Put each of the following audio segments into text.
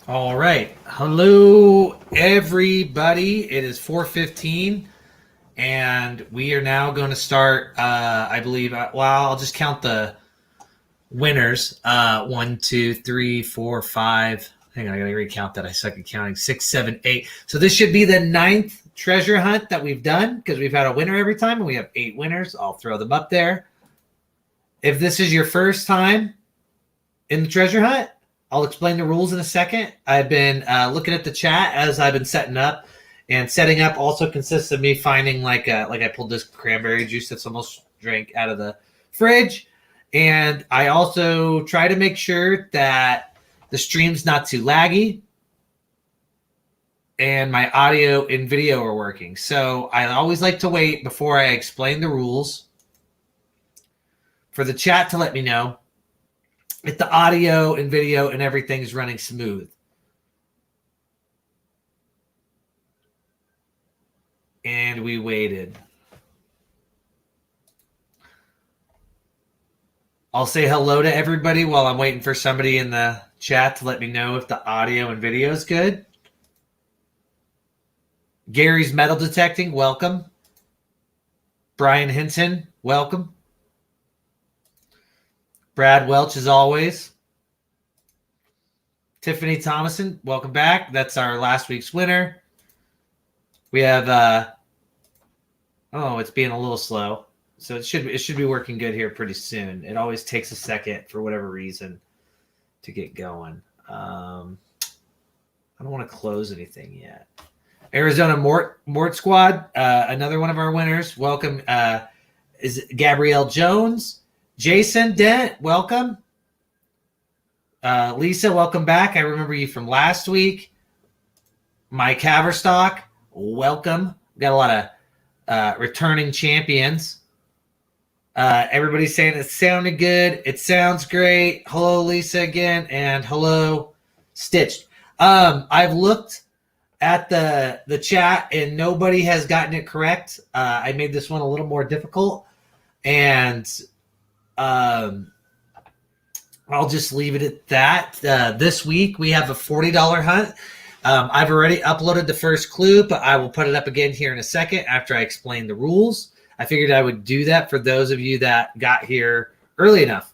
All right. Hello, everybody. It is 4:15, and we are now going to start, I believe, I'll just count the winners. 1, 2, 3, 4, 5. Hang on, I got to recount that. I suck at counting. 6, 7, 8. So this should be the 9th treasure hunt that we've done because we've had a winner every time, and we have 8 winners. I'll throw them up there. If this is your first time in the treasure hunt, I'll explain the rules in a second. I've been looking at the chat as I've been setting up, and setting up also consists of me finding like I pulled this cranberry juice that's almost drank out of the fridge, and I also try to make sure that the stream's not too laggy and my audio and video are working. So I always like to wait before I explain the rules for the chat to let me know if the audio and video and everything is running smooth. And we waited. I'll say hello to everybody while I'm waiting for somebody in the chat to let me know if the audio and video is good. Gary's Metal Detecting, welcome. Brian Hinton, welcome. Brad Welch, as always. Tiffany Thomason, welcome back. That's our last week's winner. We have, it's being a little slow. So it should be working good here pretty soon. It always takes a second for whatever reason to get going. I don't want to close anything yet. Arizona Mort Squad, another one of our winners. Welcome. Is Gabrielle Jones. Jason Dent, welcome. Lisa, welcome back. I remember you from last week. Mike Haverstock, welcome. We got a lot of returning champions. Everybody's saying it sounded good. It sounds great. Hello, Lisa, again, and hello, Stitched. I've looked at the chat, and nobody has gotten it correct. I made this one a little more difficult, and I'll just leave it at that. This week, we have a $40 hunt. I've already uploaded the first clue, but I will put it up again here in a second after I explain the rules. I figured I would do that for those of you that got here early enough.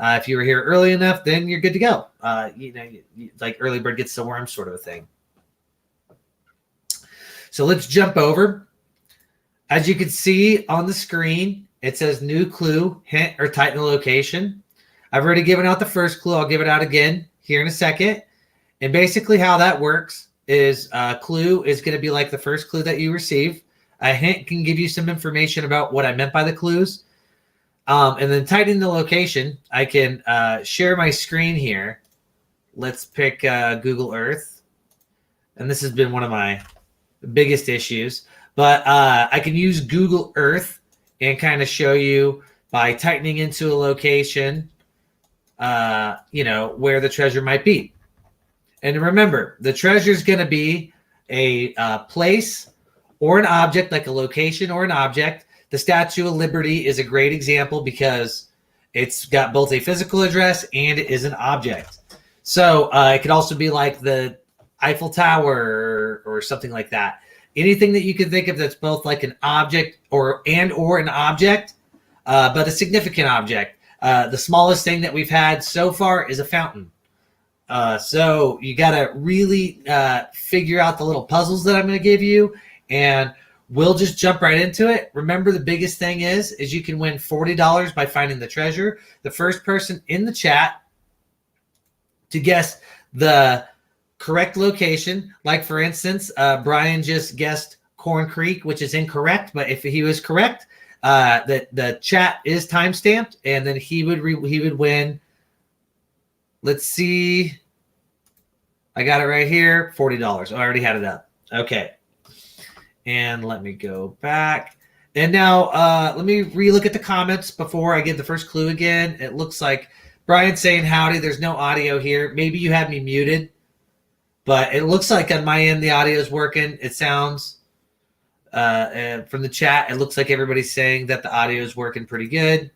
If you were here early enough, then you're good to go. Like early bird gets the worm sort of a thing. So let's jump over. As you can see on the screen, it says new clue, hint, or tighten the location. I've already given out the first clue. I'll give it out again here in a second. And basically how that works is a clue is going to be like the first clue that you receive. A hint can give you some information about what I meant by the clues. And then tightening the location, I can share my screen here. Let's pick Google Earth. And this has been one of my biggest issues. But I can use Google Earth and kind of show you by tightening into a location, where the treasure might be. And remember, the treasure is going to be a place or an object, like a location or an object. The Statue of Liberty is a great example because it's got both a physical address and it is an object. So it could also be like the Eiffel Tower or something like that. Anything that you can think of that's both like an object or an object, but a significant object. The smallest thing that we've had so far is a fountain. So you got to really figure out the little puzzles that I'm going to give you, and we'll just jump right into it. Remember, the biggest thing is you can win $40 by finding the treasure. The first person in the chat to guess the correct location, like for instance, Brian just guessed Corn Creek, which is incorrect, but if he was correct, the chat is time-stamped, and then he would win. Let's see. I got it right here. $40. I already had it up. Okay. And let me go back. And now let me relook at the comments before I give the first clue again. It looks like Brian's saying howdy. There's no audio here. Maybe you have me muted. But it looks like on my end the audio is working. It sounds and from the chat, it looks like everybody's saying that the audio is working pretty good.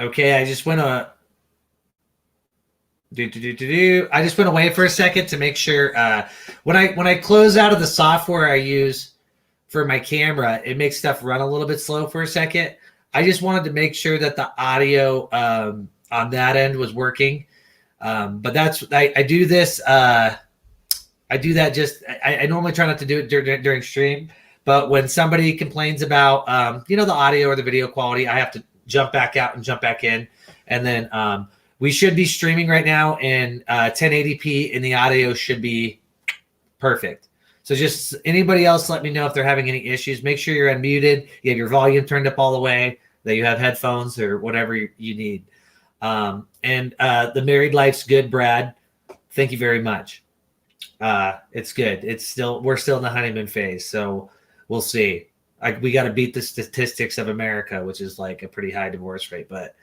Okay, I just went I just went away for a second to make sure. When I close out of the software I use for my camera, it makes stuff run a little bit slow for a second. I just wanted to make sure that the audio on that end was working. But I do this. I do that I normally try not to do it during stream, but when somebody complains about, the audio or the video quality, I have to jump back out and jump back in. And then we should be streaming right now in 1080p, and the audio should be perfect. So just anybody else, let me know if they're having any issues. Make sure you're unmuted. You have your volume turned up all the way, that you have headphones or whatever you need. And the married life's good, Brad. Thank you very much. It's good. We're still in the honeymoon phase, so we'll see. We got to beat the statistics of America, which is like a pretty high divorce rate, but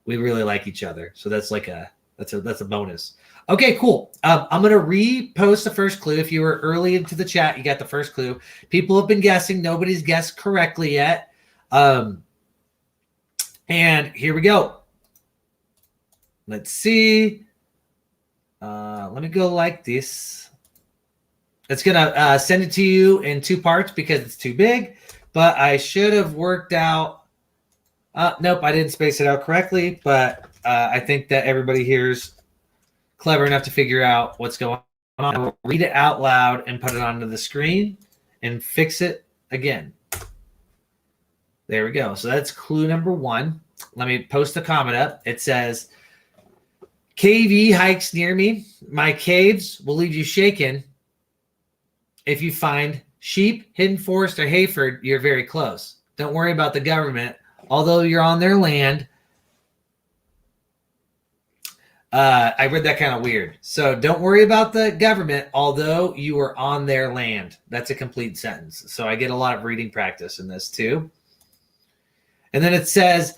we really like each other. So that's a bonus. Okay, cool. I'm going to repost the first clue. If you were early into the chat, you got the first clue. People have been guessing. Nobody's guessed correctly yet. And here we go. Let's see. Let me go like this. It's going to send it to you in 2 parts because it's too big, but I should have worked out. Nope, I didn't space it out correctly, but I think that everybody here's clever enough to figure out what's going on. I will read it out loud and put it onto the screen and fix it again. There we go. So that's clue number 1. Let me post a comment up. It says, KV hikes near me. My caves will leave you shaken. If you find sheep, hidden forest, or Hayford, you're very close. Don't worry about the government. Although you're on their land. I read that kind of weird. So don't worry about the government, although you are on their land. That's a complete sentence. So I get a lot of reading practice in this too. And then it says,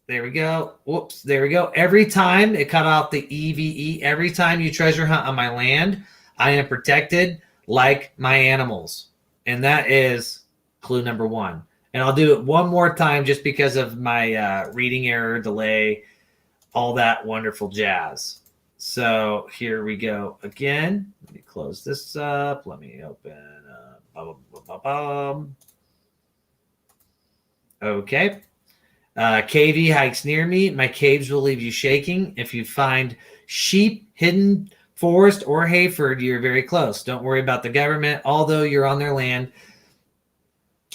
there we go. Whoops, there we go. Every time, it cut out the EVE. Every time you treasure hunt on my land, I am protected like my animals. And that is clue number 1. And I'll do it one more time just because of my reading error, delay, all that wonderful jazz. So here we go again. Let me close this up. Let me open up. Okay. KV hikes near me. My caves will leave you shaking. If you find sheep, hidden forest, or Hayford, you're very close. Don't worry about the government, although you're on their land.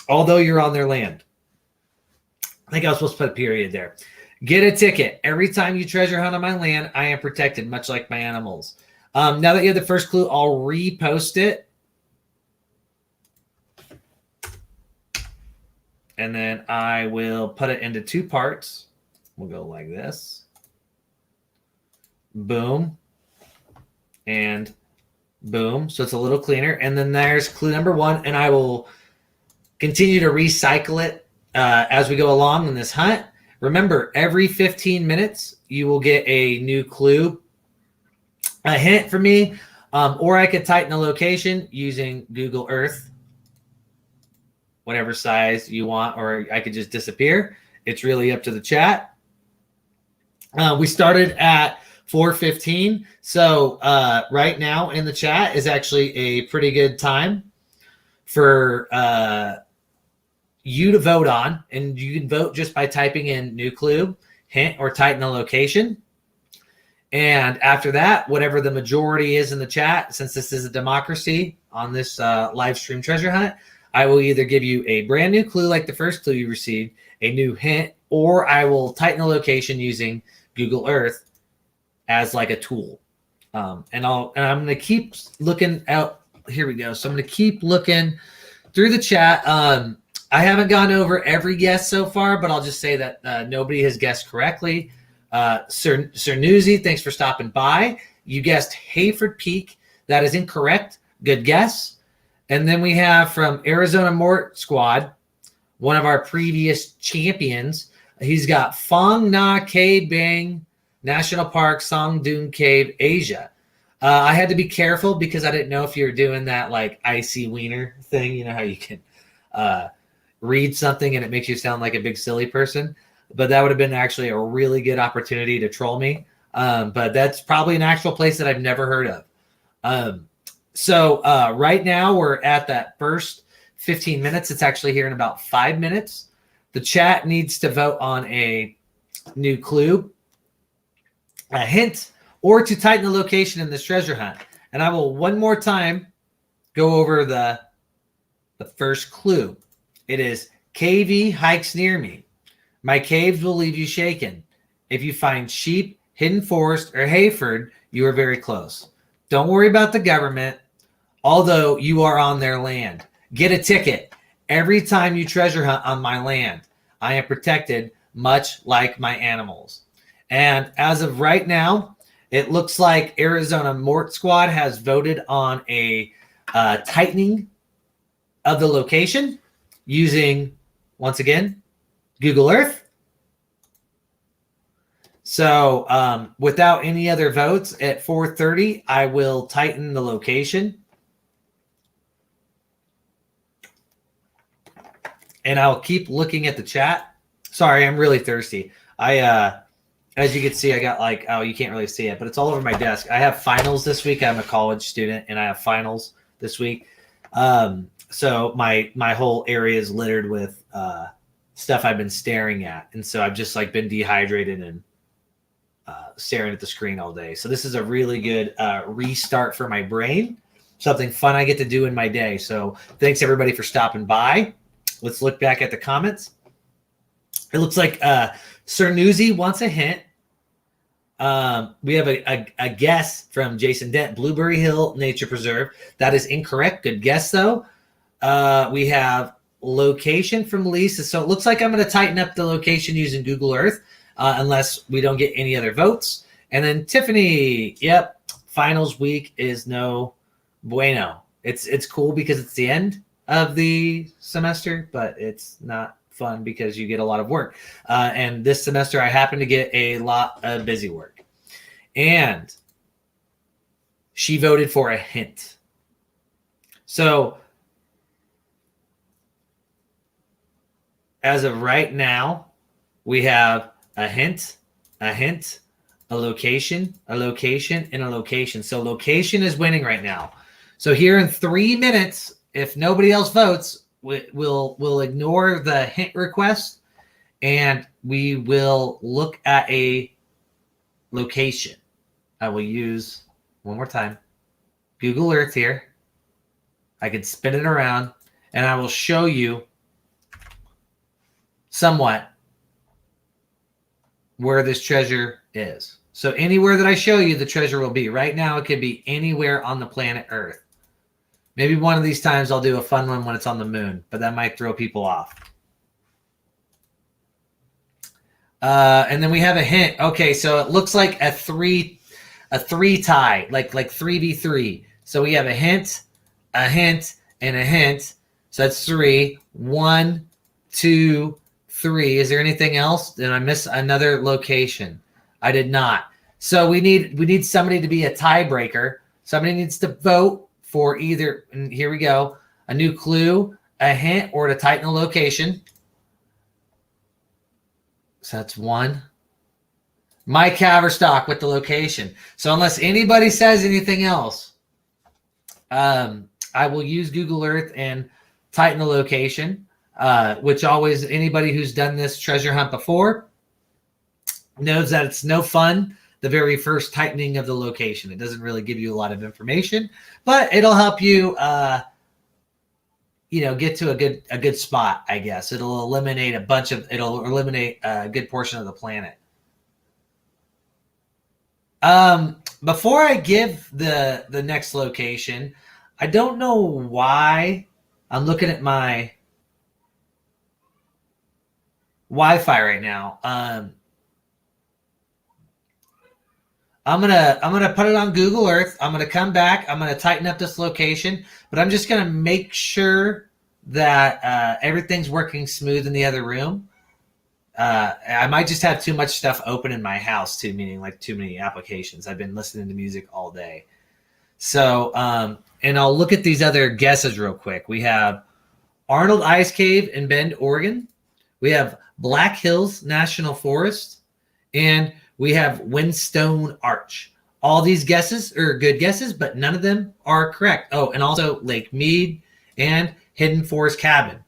Although you're on their land. I think I was supposed to put a period there. Get a ticket. Every time you treasure hunt on my land, I am protected, much like my animals. Now that you have the first clue, I'll repost it. And then I will put it into 2 parts. We'll go like this. Boom. And boom. So it's a little cleaner. And then there's clue number 1. And I will continue to recycle it as we go along in this hunt. Remember, every 15 minutes, you will get a new clue, a hint from me, or I could tighten the location using Google Earth, whatever size you want, or I could just disappear. It's really up to the chat. We started at 4:15, so right now in the chat is actually a pretty good time for you to vote on, and you can vote just by typing in new clue, hint, or tighten the location. And after that, whatever the majority is in the chat, since this is a democracy on this live stream treasure hunt, I will either give you a brand new clue like the first clue you received, a new hint, or I will tighten the location using Google Earth as like a tool. And I'm going to keep looking out. Here we go. So I'm going to keep looking through the chat. I haven't gone over every guess so far, but I'll just say that nobody has guessed correctly. Sir Newsy, thanks for stopping by. You guessed Hayford Peak. That is incorrect. Good guess. And then we have from Arizona Mort Squad, one of our previous champions. He's got Phong Na Cave Bang National Park, Song Dune Cave, Asia. I had to be careful because I didn't know if you were doing that like icy wiener thing. You know how you can read something and it makes you sound like a big silly person. But that would have been actually a really good opportunity to troll me. But that's probably an actual place that I've never heard of. So right now we're at that first 15 minutes. It's actually here in about 5 minutes. The chat needs to vote on a new clue, a hint, or to tighten the location in this treasure hunt. And I will one more time go over the first clue. It is KV hikes near me. My caves will leave you shaken. If you find sheep, hidden forest, or Hayford, you are very close. Don't worry about the government, although you are on their land. Get a ticket every time you treasure hunt on my land. I am protected, much like my animals. And as of right now, it looks like Arizona Mort Squad has voted on a tightening of the location using, once again, Google Earth. So without any other votes at 4:30, I will tighten the location. And I'll keep looking at the chat. Sorry, I'm really thirsty. As you can see, I got like, oh, you can't really see it, but it's all over my desk. I have finals this week. I'm a college student, and I have finals this week. So my whole area is littered with stuff I've been staring at. And so I've just like been dehydrated and staring at the screen all day. So this is a really good restart for my brain, something fun I get to do in my day. So thanks everybody for stopping by. Let's look back at the comments. It looks like Sir Newsy wants a hint. We have a guess from Jason Dent, Blueberry Hill Nature Preserve. That is incorrect. Good guess, though. We have location from Lisa. So it looks like I'm going to tighten up the location using Google Earth unless we don't get any other votes. And then Tiffany, yep, finals week is no bueno. It's cool because it's the end of the semester, but it's not fun because you get a lot of work. And this semester, I happen to get a lot of busy work. And she voted for a hint. So as of right now, we have a hint, a location, and a location. So location is winning right now. So here in 3 minutes, if nobody else votes, we'll ignore the hint request, and we will look at a location. I will use, one more time, Google Earth here. I can spin it around, and I will show you somewhat where this treasure is. So anywhere that I show you, the treasure will be. Right now, it could be anywhere on the planet Earth. Maybe one of these times I'll do a fun one when it's on the moon, but that might throw people off. And then we have a hint. Okay, so it looks like a three tie, like 3v3. So we have a hint, and a hint. So that's 3. 1, 2, 3. Is there anything else? Did I miss another location? I did not. So we need somebody to be a tiebreaker. Somebody needs to vote for either, and here we go, a new clue, a hint, or to tighten the location. So that's 1. Mike Haverstock with the location. So unless anybody says anything else, I will use Google Earth and tighten the location, which always, anybody who's done this treasure hunt before knows that it's no fun. The very first tightening of the location. It doesn't really give you a lot of information, but it'll help you, get to a good spot, I guess. It'll eliminate it'll eliminate a good portion of the planet. Before I give the next location, I don't know why I'm looking at my Wi-Fi right now. I'm gonna put it on Google Earth. I'm gonna come back. I'm gonna tighten up this location, but I'm just gonna make sure that everything's working smooth in the other room. I might just have too much stuff open in my house too, meaning like too many applications. I've been listening to music all day. So, and I'll look at these other guesses real quick. We have Arnold Ice Cave in Bend, Oregon. We have Black Hills National Forest. And we have Windstone Arch. All these guesses are good guesses, but none of them are correct. Oh, and also Lake Mead and Hidden Forest Cabin.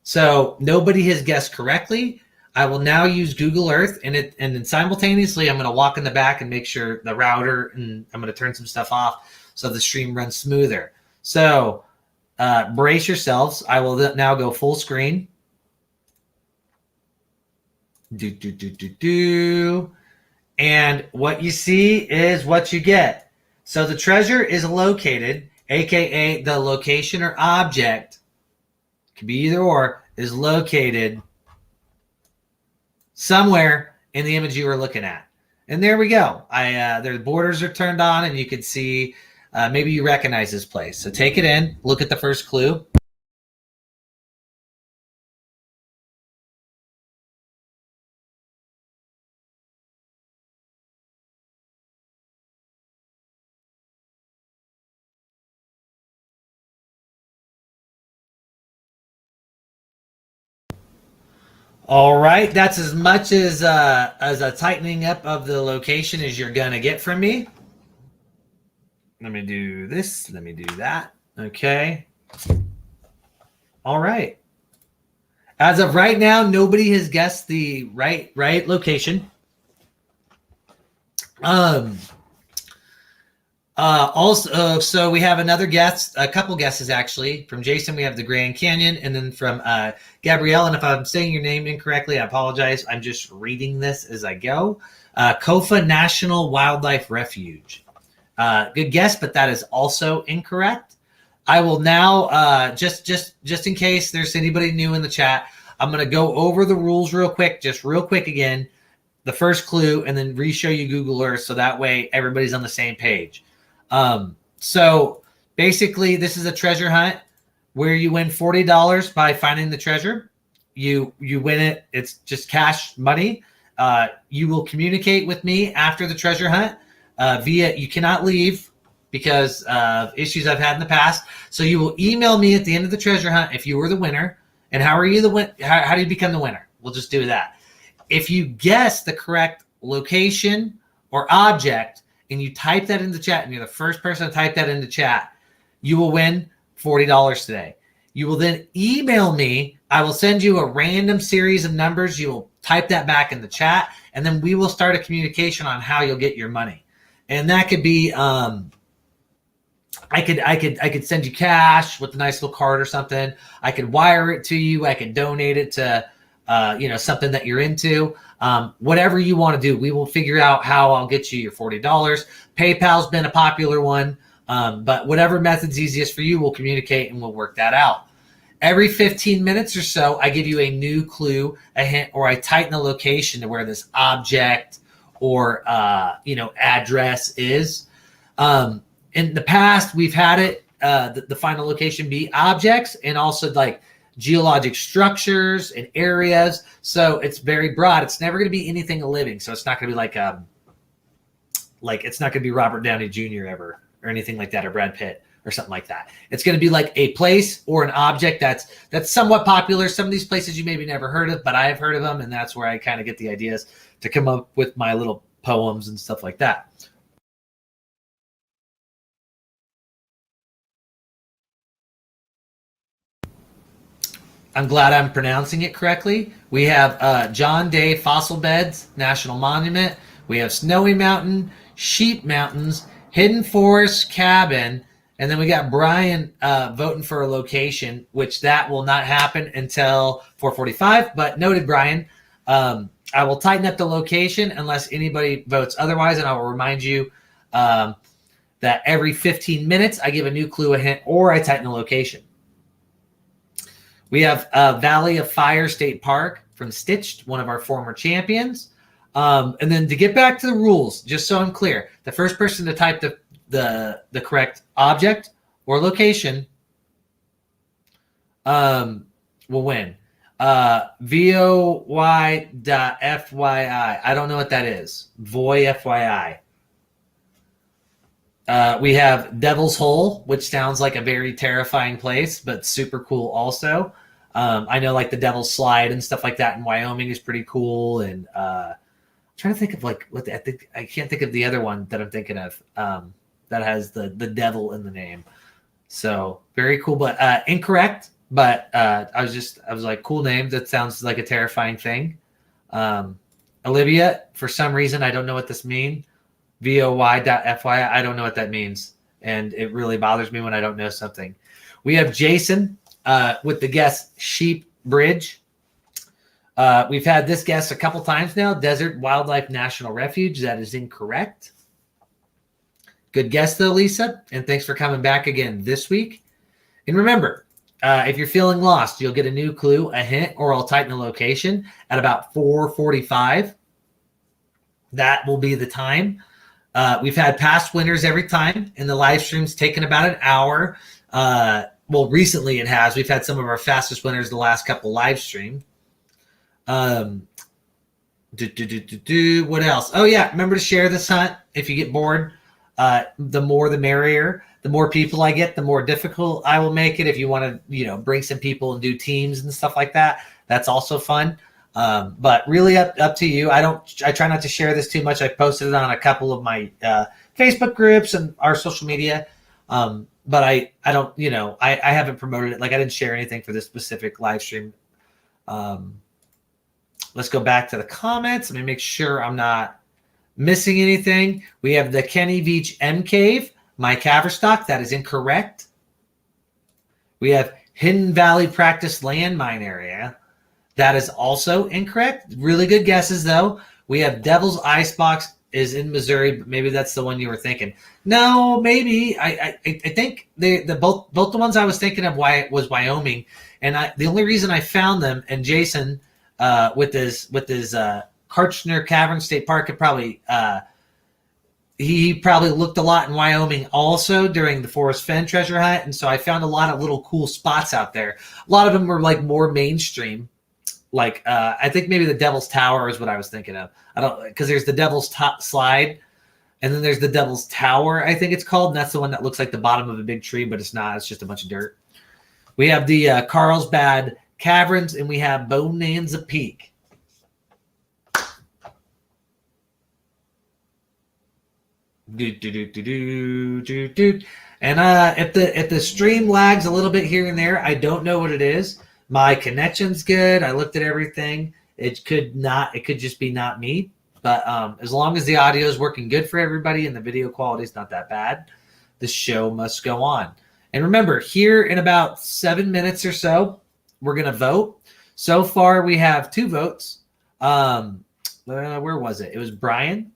So nobody has guessed correctly. I will now use Google Earth, and then simultaneously I'm going to walk in the back and make sure the router, and I'm going to turn some stuff off so the stream runs smoother. So brace yourselves. I will now go full screen. And what you see is what you get. So the treasure is located, aka the location or object, could be either or, is located somewhere in the image you were looking at. And there we go. The borders are turned on, and you can see maybe you recognize this place. So take it in, look at the first clue. All right, that's as much as a tightening up of the location as you're gonna get from me. Let me do this. Let me do that. Okay. All right. As of right now, nobody has guessed the right location. Also, so we have another guess, a couple guesses actually. From Jason, we have the Grand Canyon, and then from Gabrielle, and if I'm saying your name incorrectly, I apologize. I'm just reading this as I go. Kofa National Wildlife Refuge. Good guess, but that is also incorrect. I will now, just in case there's anybody new in the chat, I'm going to go over the rules real quick again, the first clue, and then re-show you Google Earth so that way everybody's on the same page. So basically, this is a treasure hunt where you win $40 by finding the treasure. You win it. It's just cash money. You will communicate with me after the treasure hunt you cannot leave because of issues I've had in the past. So you will email me at the end of the treasure hunt if you were the winner. And how are you the win? How do you become the winner? We'll just do that. If you guess the correct location or object and you type that in the chat, and you're the first person to type that in the chat, you will win $40 today. You will then email me. I will send you a random series of numbers. You will type that back in the chat, and then we will start a communication on how you'll get your money. And that could be I could send you cash with a nice little card or something. I could wire it to you. I could donate it to something that you're into. Whatever you want to do, we will figure out how I'll get you your $40. PayPal's been a popular one, but whatever method's easiest for you, we'll communicate and we'll work that out. Every 15 minutes or so, I give you a new clue, a hint, or I tighten the location to where this object or address is. In the past, we've had it the final location be objects and also like geologic structures and areas. So it's very broad. It's never going to be anything living. So it's not going to be like it's not going to be Robert Downey Jr. ever or anything like that, or Brad Pitt or something like that. It's going to be like a place or an object that's somewhat popular. Some of these places you maybe never heard of, but I have heard of them, and that's where I kind of get the ideas to come up with my little poems and stuff like that. I'm glad I'm pronouncing it correctly. We have John Day Fossil Beds National Monument. We have Snowy Mountain, Sheep Mountains, Hidden Forest Cabin, and then we got Brian voting for a location, which that will not happen until 4:45. But noted, Brian. I will tighten up the location unless anybody votes otherwise, and I will remind you that every 15 minutes I give a new clue, a hint, or I tighten the location. We have Valley of Fire State Park from Stitched, one of our former champions. And then to get back to the rules, just so I'm clear, the first person to type the correct object or location will win. VOY.FYI. I don't know what that is. Voy FYI. We have Devil's Hole, which sounds like a very terrifying place, but super cool also. I know like the Devil's Slide and stuff like that in Wyoming is pretty cool. And I'm trying to think of like what I can't think of the other one that I'm thinking of that has the devil in the name. So very cool, but incorrect. But I was like, cool name. That sounds like a terrifying thing. Olivia, for some reason, I don't know what this means. VOY.FY. I don't know what that means. And it really bothers me when I don't know something. We have Jason with the guess Sheep Bridge. We've had this guess a couple times now. Desert Wildlife National Refuge. That is incorrect. Good guess, though, Lisa. And thanks for coming back again this week. And remember, if you're feeling lost, you'll get a new clue, a hint, or I'll tighten the location at about 4:45. That will be the time. We've had past winners every time, and the live stream's taken about an hour. Well, recently it has. We've had some of our fastest winners the last couple live stream. What else? Oh, yeah. Remember to share this hunt if you get bored. The more the merrier. The more people I get, the more difficult I will make it. If you want to, bring some people and do teams and stuff like that, that's also fun. But really up to you. I try not to share this too much. I posted it on a couple of my Facebook groups and our social media. But I don't, I haven't promoted it. Like I didn't share anything for this specific live stream. Let's go back to the comments. Let me make sure I'm not missing anything. We have the Kenny Veach M Cave, Mike Haverstock. That is incorrect. We have Hidden Valley Practice Landmine Area. That is also incorrect. Really good guesses, though. We have Devil's Icebox is in Missouri, but maybe that's the one you were thinking. No, maybe. I think both the ones I was thinking of was Wyoming, and the only reason I found them, and Jason with his Karchner Cavern State Park could probably he probably looked a lot in Wyoming also during the Forest Fen treasure hunt, and so I found a lot of little cool spots out there. A lot of them were like more mainstream. Like I think maybe the Devil's Tower is what I was thinking of. I don't because there's the Devil's Slide, and then there's the Devil's Tower. I think it's called, and that's the one that looks like the bottom of a big tree, but it's not. It's just a bunch of dirt. We have the Carlsbad Caverns, and we have Bonanza Peak. And if the stream lags a little bit here and there, I don't know what it is. My connection's good. I looked at everything. It could just be not me. But as long as the audio is working good for everybody and the video quality is not that bad, the show must go on. And remember, here in about 7 minutes or so, we're going to vote. So far, we have 2 votes. Where was it? It was Brian.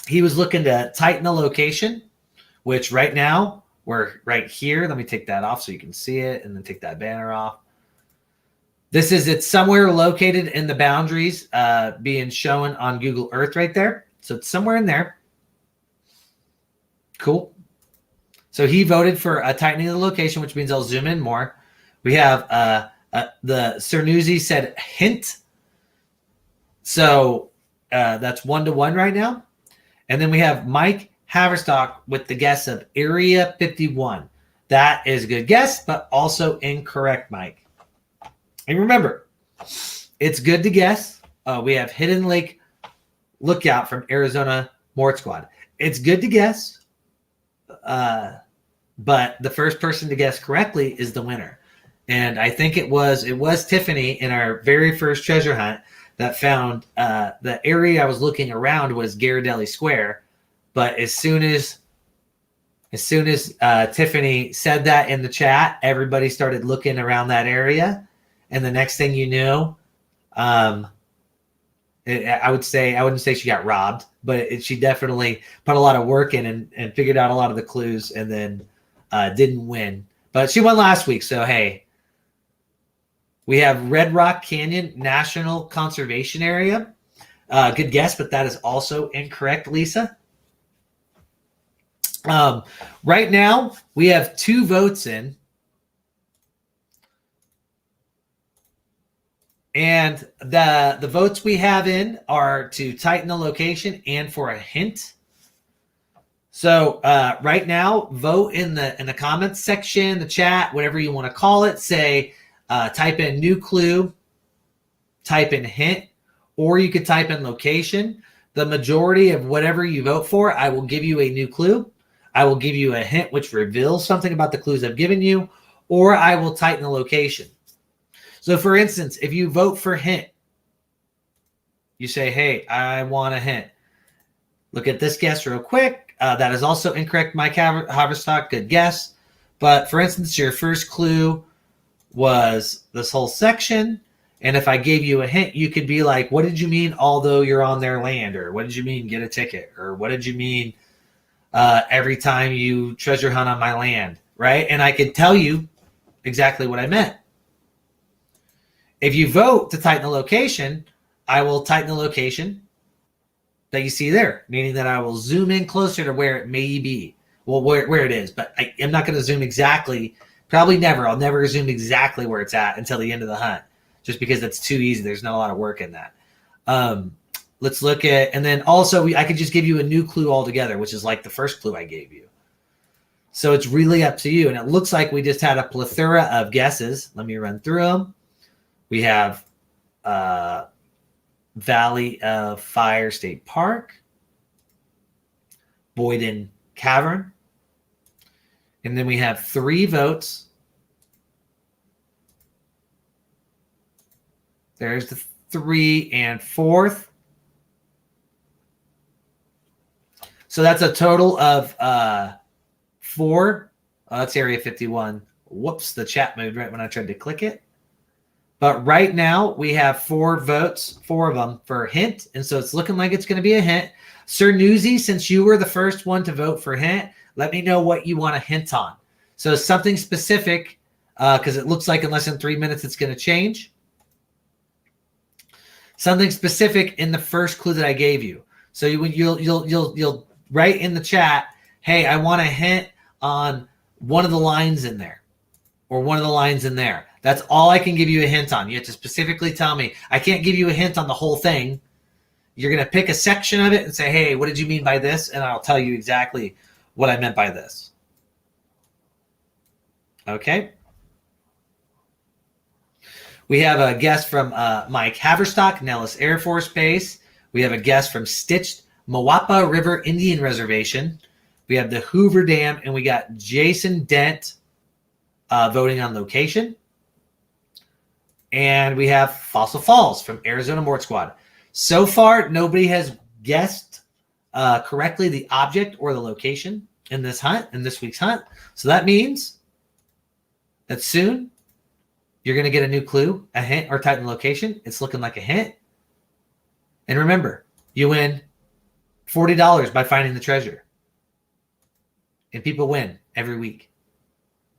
He was looking to tighten the location, which right now, we're right here. Let me take that off so you can see it, and then take that banner off. It's somewhere located in the boundaries being shown on Google Earth right there. So it's somewhere in there. Cool. So he voted for tightening the location, which means I'll zoom in more. We have the Cernuzzi said hint. So that's 1-1 right now. And then we have Mike Haverstock with the guess of Area 51. That is a good guess, but also incorrect, Mike. And remember, it's good to guess. We have Hidden Lake Lookout from Arizona Mort Squad. It's good to guess, but the first person to guess correctly is the winner. And I think it was Tiffany in our very first treasure hunt that found the area I was looking around was Ghirardelli Square. But as soon as Tiffany said that in the chat, everybody started looking around that area, and the next thing you knew, I wouldn't say she got robbed, but she definitely put a lot of work in and figured out a lot of the clues, and then didn't win. But she won last week, so hey. We have Red Rock Canyon National Conservation Area. Good guess, but that is also incorrect, Lisa. Right now, we have 2 votes in. And the votes we have in are to tighten the location and for a hint. So right now, vote in the comments section, the chat, whatever you want to call it. Say, type in new clue, type in hint, or you could type in location. The majority of whatever you vote for, I will give you a new clue. I will give you a hint which reveals something about the clues I've given you, or I will tighten the location. So for instance, if you vote for hint, you say, hey, I want a hint. Look at this guess real quick. That is also incorrect, Mike Haverstock. Good guess. But for instance, your first clue was this whole section. And if I gave you a hint, you could be like, what did you mean, although you're on their land? Or what did you mean, get a ticket? Or what did you mean, every time you treasure hunt on my land? Right? And I could tell you exactly what I meant. If you vote to tighten the location, I will tighten the location that you see there, meaning that I will zoom in closer to where it may be. Well, where it is, but I'm not going to zoom exactly. Probably never. I'll never zoom exactly where it's at until the end of the hunt, just because that's too easy. There's not a lot of work in that. Let's look at, and then also I could just give you a new clue altogether, which is like the first clue I gave you. So it's really up to you. And it looks like we just had a plethora of guesses. Let me run through them. We have Valley of Fire State Park, Boyden Cavern, and then we have 3 votes. There's the 3 and 4th. So that's a total of 4. That's Area 51. Whoops, the chat moved right when I tried to click it. But right now, we have 4 votes, 4 of them for hint. And so it's looking like it's going to be a hint. Sir Newsy, since you were the first one to vote for hint, let me know what you want to hint on. So something specific, because it looks like in less than 3 minutes it's going to change. Something specific in the first clue that I gave you. So you'll write in the chat, hey, I want a hint on one of the lines in there, or one of the lines in there. That's all I can give you a hint on. You have to specifically tell me. I can't give you a hint on the whole thing. You're going to pick a section of it and say, hey, what did you mean by this? And I'll tell you exactly what I meant by this. Okay. We have a guest from Mike Haverstock, Nellis Air Force Base. We have a guest from Stitched Mawapa River Indian Reservation. We have the Hoover Dam, and we got Jason Dent voting on location. And we have Fossil Falls from Arizona Mort Squad. So far, nobody has guessed correctly the object or the location in this hunt, in this week's hunt. So that means that soon you're going to get a new clue, a hint, or tighten location. It's looking like a hint. And remember, you win $40 by finding the treasure. And people win every week.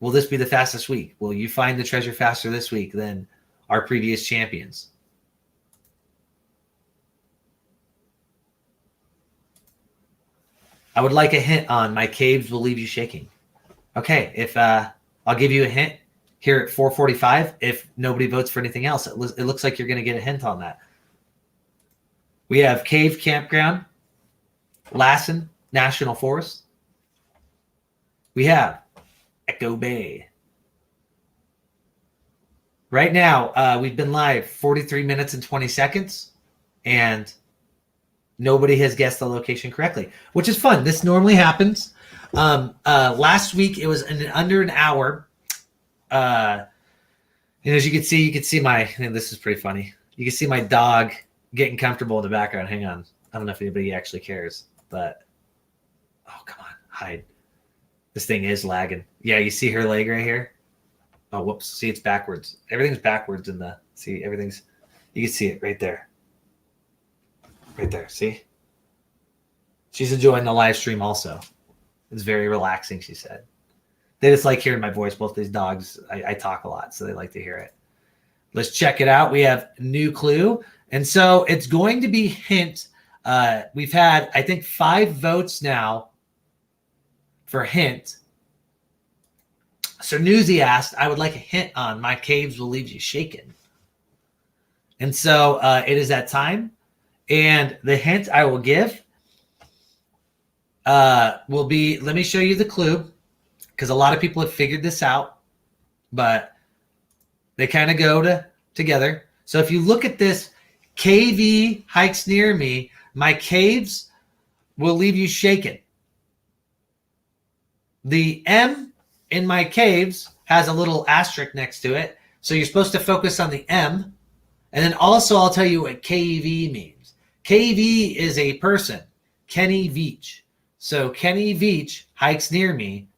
Will this be the fastest week? Will you find the treasure faster this week than our previous champions? I would like a hint on my caves will leave you shaking. Okay, if I'll give you a hint here at 4:45. If nobody votes for anything else, it looks like you're going to get a hint on that. We have Cave Campground, Lassen National Forest. We have Echo Bay. Right now, we've been live 43 minutes and 20 seconds, and nobody has guessed the location correctly, which is fun. This normally happens. Last week, it was under an hour. And as you can see my, and this is pretty funny. You can see my dog getting comfortable in the background. Hang on. I don't know if anybody actually cares, but oh, come on, hide. This thing is lagging. Yeah, you see her leg right here? Oh, whoops. See, it's backwards. Everything's backwards in the, see, everything's, you can see it right there. Right there, see? She's enjoying the live stream also. It's very relaxing, she said. They just like hearing my voice. Both these dogs, I talk a lot, so they like to hear it. Let's check it out. We have new clue. And so it's going to be hint. We've had, I think, 5 votes now for hint. So Newsy asked, I would like a hint on my caves will leave you shaken. And so it is that time. And the hint I will give will be, let me show you the clue, because a lot of people have figured this out, but they kind of go together. So if you look at this, KV hikes near me, my caves will leave you shaken. The M in my caves has a little asterisk next to it. So you're supposed to focus on the M. And then also I'll tell you what KV means. KV is a person, Kenny Veach. So Kenny Veach hikes near me,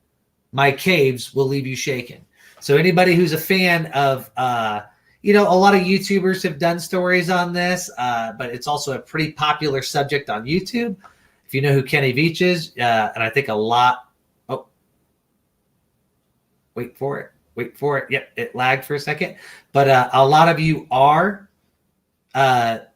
my caves will leave you shaken. So anybody who's a fan of, a lot of YouTubers have done stories on this, but it's also a pretty popular subject on YouTube. If you know who Kenny Veach is, and I think a lot, wait for it. Yep, it lagged for a second. But a lot of you are or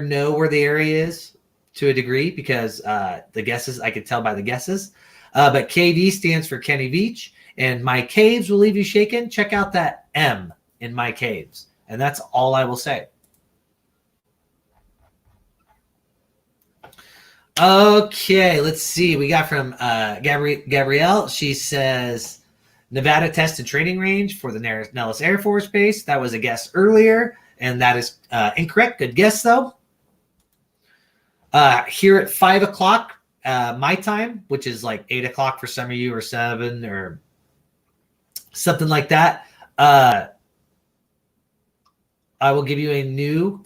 know where the area is to a degree, because the guesses, I could tell by the guesses. But KV stands for Kenny Veach, and my caves will leave you shaken. Check out that M in my caves. And that's all I will say. Okay, let's see. We got from Gabrielle. She says, Nevada Test and Training Range for the Nellis Air Force Base. That was a guess earlier, and that is incorrect. Good guess, though. Here at 5 o'clock, my time, which is like 8 o'clock for some of you, or 7 or something like that, I will give you a new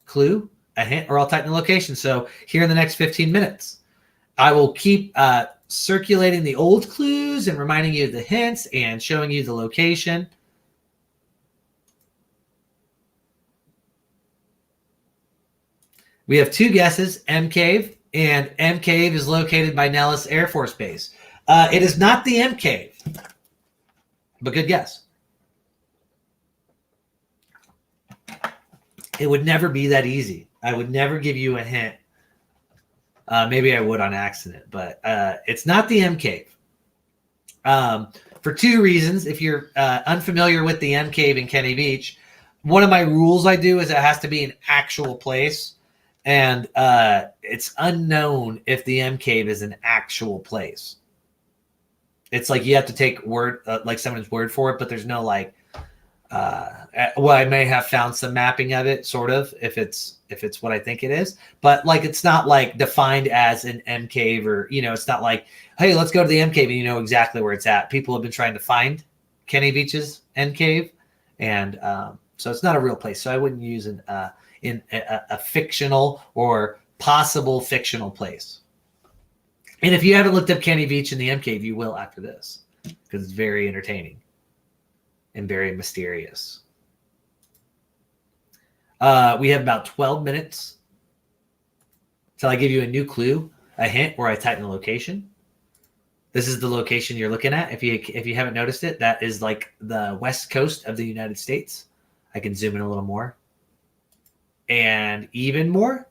clue, a hint, or I'll tighten the location. So here in the next 15 minutes, I will keep circulating the old clues and reminding you of the hints and showing you the location. We have 2 guesses, M Cave, and M Cave is located by Nellis Air Force Base. It is not the M Cave, but good guess. It would never be that easy. I would never give you a hint. Maybe I would on accident, but it's not the M Cave. For 2 reasons. If you're unfamiliar with the M Cave in Kenny Beach, one of my rules I do is it has to be an actual place. And it's unknown if the M Cave is an actual place. It's like you have to take like someone's word for it, but there's no like. I may have found some mapping of it, sort of, if it's what I think it is. But like, it's not like defined as an M Cave, or it's not like, hey, let's go to the M Cave and you know exactly where it's at. People have been trying to find Kenny Beach's M Cave, and so it's not a real place. So I wouldn't use a fictional or possible fictional place. And if you haven't looked up Kenny Beach in the M Cave, you will after this, because it's very entertaining and very mysterious. We have about 12 minutes till I give you a new clue, a hint, where I tighten the location. This is the location you're looking at. If you haven't noticed it, that is like the west coast of the United States. I can zoom in a little more. And even more.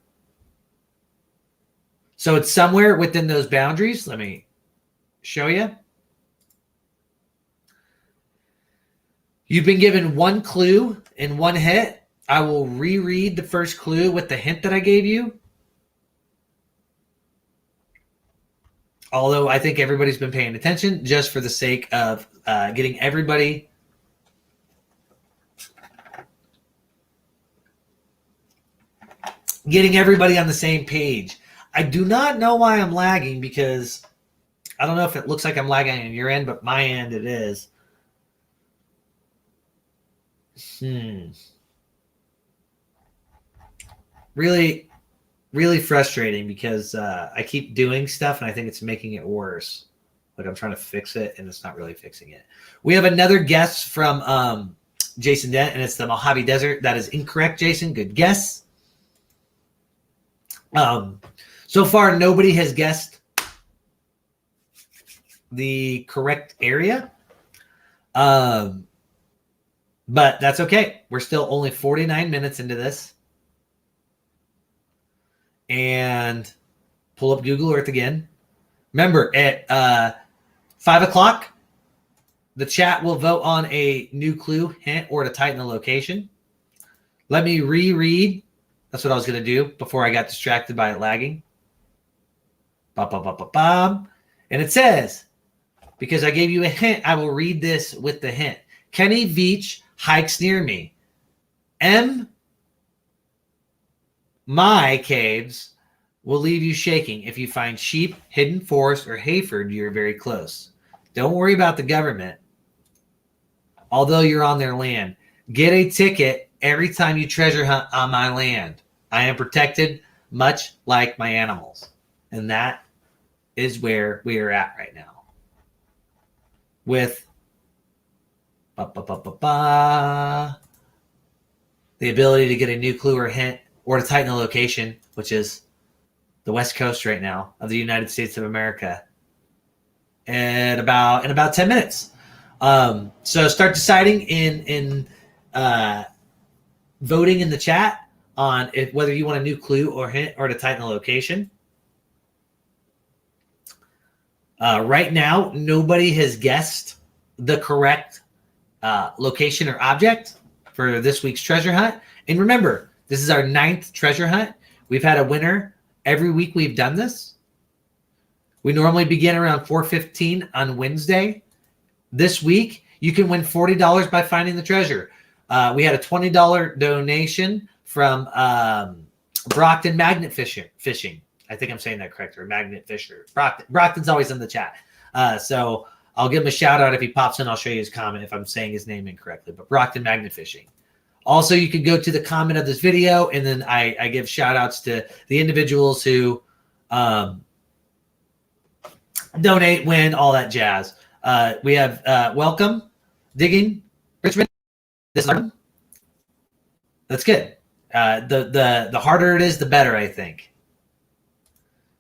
So it's somewhere within those boundaries. Let me show you. You've been given 1 clue in 1 hit. I will reread the first clue with the hint that I gave you. Although I think everybody's been paying attention, just for the sake of getting everybody on the same page. I do not know why I'm lagging, because I don't know if it looks like I'm lagging on your end, but my end it is. Really, really frustrating, because I keep doing stuff and I think it's making it worse. Like I'm trying to fix it and it's not really fixing it. We have another guess from Jason Dent, and it's the Mojave Desert. That is incorrect, Jason. Good guess. So far, nobody has guessed the correct area. But that's okay. We're still only 49 minutes into this. And pull up Google Earth again. Remember, at 5 o'clock, the chat will vote on a new clue, hint, or to tighten the location. Let me reread. That's what I was going to do before I got distracted by it lagging. And it says, because I gave you a hint, I will read this with the hint. Kenny Veach hikes near me. My caves will leave you shaking. If you find sheep, hidden forest, or Hayford, you're very close. Don't worry about the government, although you're on their land. Get a ticket every time you treasure hunt on my land. I am protected much like my animals. And that is where we are at right now. With the ability to get a new clue or hint or to tighten the location, which is the West Coast right now of the United States of America, in about 10 minutes. So start deciding in voting in the chat on whether you want a new clue or hint or to tighten the location. Right now, nobody has guessed the correct location or object for this week's treasure hunt. And remember, this is our 9th treasure hunt. We've had a winner every week we've done this. We normally begin around 4:15 on Wednesday. This week, you can win $40 by finding the treasure. We had a $20 donation from Brockton Magnet Fishing. I think I'm saying that correct, or Magnet Fisher. Brockton's always in the chat. So I'll give him a shout out if he pops in. I'll show you his comment if I'm saying his name incorrectly. But Brockton Magnet Fishing. Also, you can go to the comment of this video, and then I give shout outs to the individuals who donate, win, all that jazz. We have Welcome, Digging, Richmond. This one. That's good. The harder it is, the better, I think.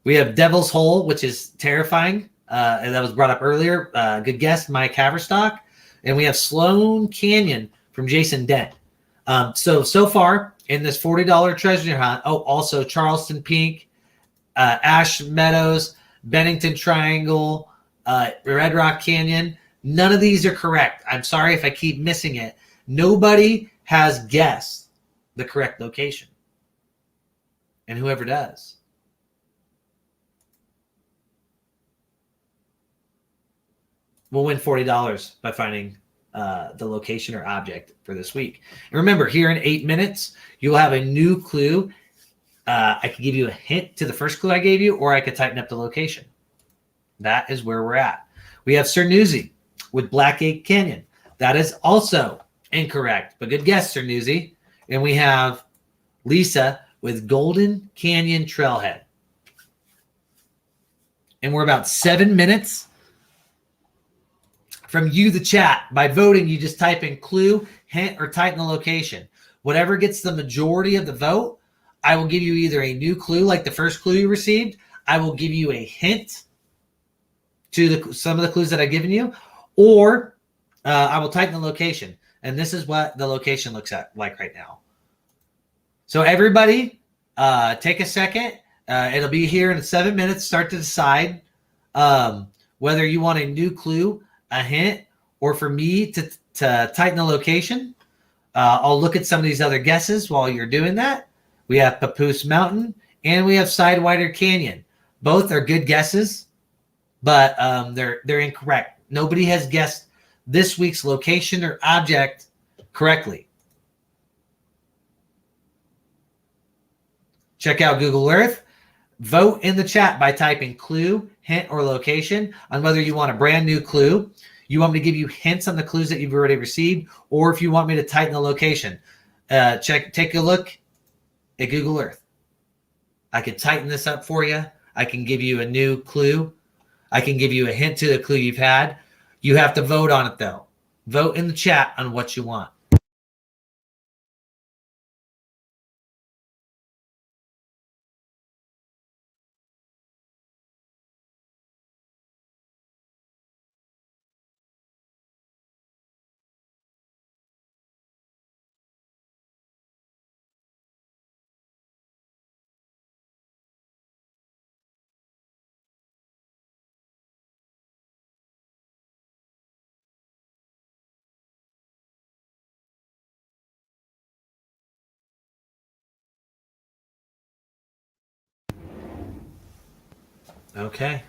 We have Devil's Hole, which is terrifying. And that was brought up earlier. Good guess, Mike Haverstock. And we have Sloan Canyon from Jason Dent. So far in this $40 treasure hunt, also Charleston Pink, Ash Meadows, Bennington Triangle, Red Rock Canyon. None of these are correct. I'm sorry if I keep missing it. Nobody has guessed the correct location. And whoever does will win $40 by finding the location or object for this week. And remember, here in 8 minutes, you'll have a new clue. I could give you a hint to the first clue I gave you, or I could tighten up the location. That is where we're at. We have Cernuzzi with Blackgate Canyon. That is also incorrect, but good guess, Cernuzzi. And we have Lisa with Golden Canyon Trailhead. And we're about 7 minutes from you, the chat. By voting, you just type in clue, hint, or tighten the location. Whatever gets the majority of the vote, I will give you either a new clue like the first clue you received. I will give you a hint to some of the clues that I've given you, or I will tighten the location. And this is what the location looks like right now. So everybody, take a second. It'll be here in 7 minutes. Start to decide whether you want a new clue, a hint, or for me to tighten the location. I'll look at some of these other guesses while you're doing that. We have Papoose Mountain and we have Sidewinder Canyon. Both are good guesses, but they're incorrect. Nobody has guessed this week's location or object correctly. Check out Google Earth. Vote in the chat by typing clue, hint, or location on whether you want a brand new clue, you want me to give you hints on the clues that you've already received, or if you want me to tighten the location. Take a look at Google Earth. I can tighten this up for you. I can give you a new clue. I can give you a hint to the clue you've had. You have to vote on it, though. Vote in the chat on what you want. Okay.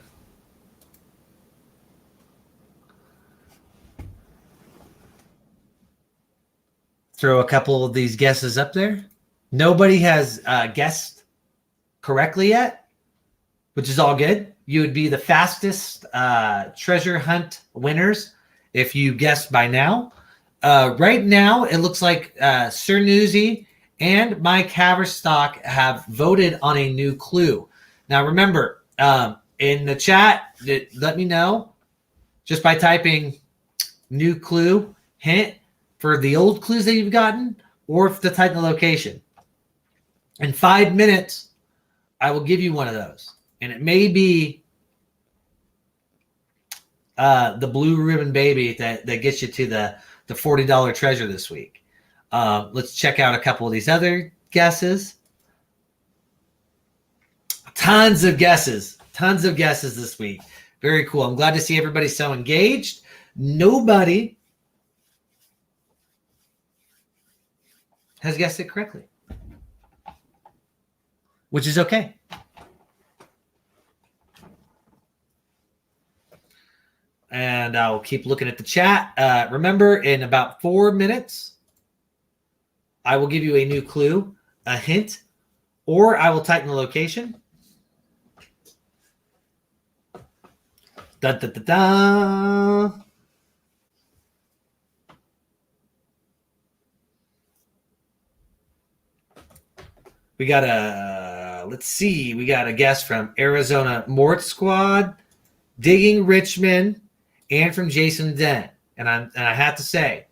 Throw a couple of these guesses up there. Nobody has guessed correctly yet, which is all good. You would be the fastest treasure hunt winners if you guessed by now. Right now, it looks like Sir Newsy and Mike Haverstock have voted on a new clue. Now, remember, in the chat, let me know just by typing new clue hint for the old clues that you've gotten, or if to type the location. In 5 minutes, I will give you one of those. And it may be the blue ribbon baby that gets you to the $40 treasure this week. Let's check out a couple of these other guesses. Tons of guesses this week. Very cool. I'm glad to see everybody so engaged. Nobody has guessed it correctly, which is okay. And I'll keep looking at the chat. Remember, in about 4 minutes, I will give you a new clue, a hint, or I will tighten the location. Da, da, da, da. We got let's see. We got a guess from Arizona Mort Squad, Digging Richmond, and from Jason Dent. And I have to say,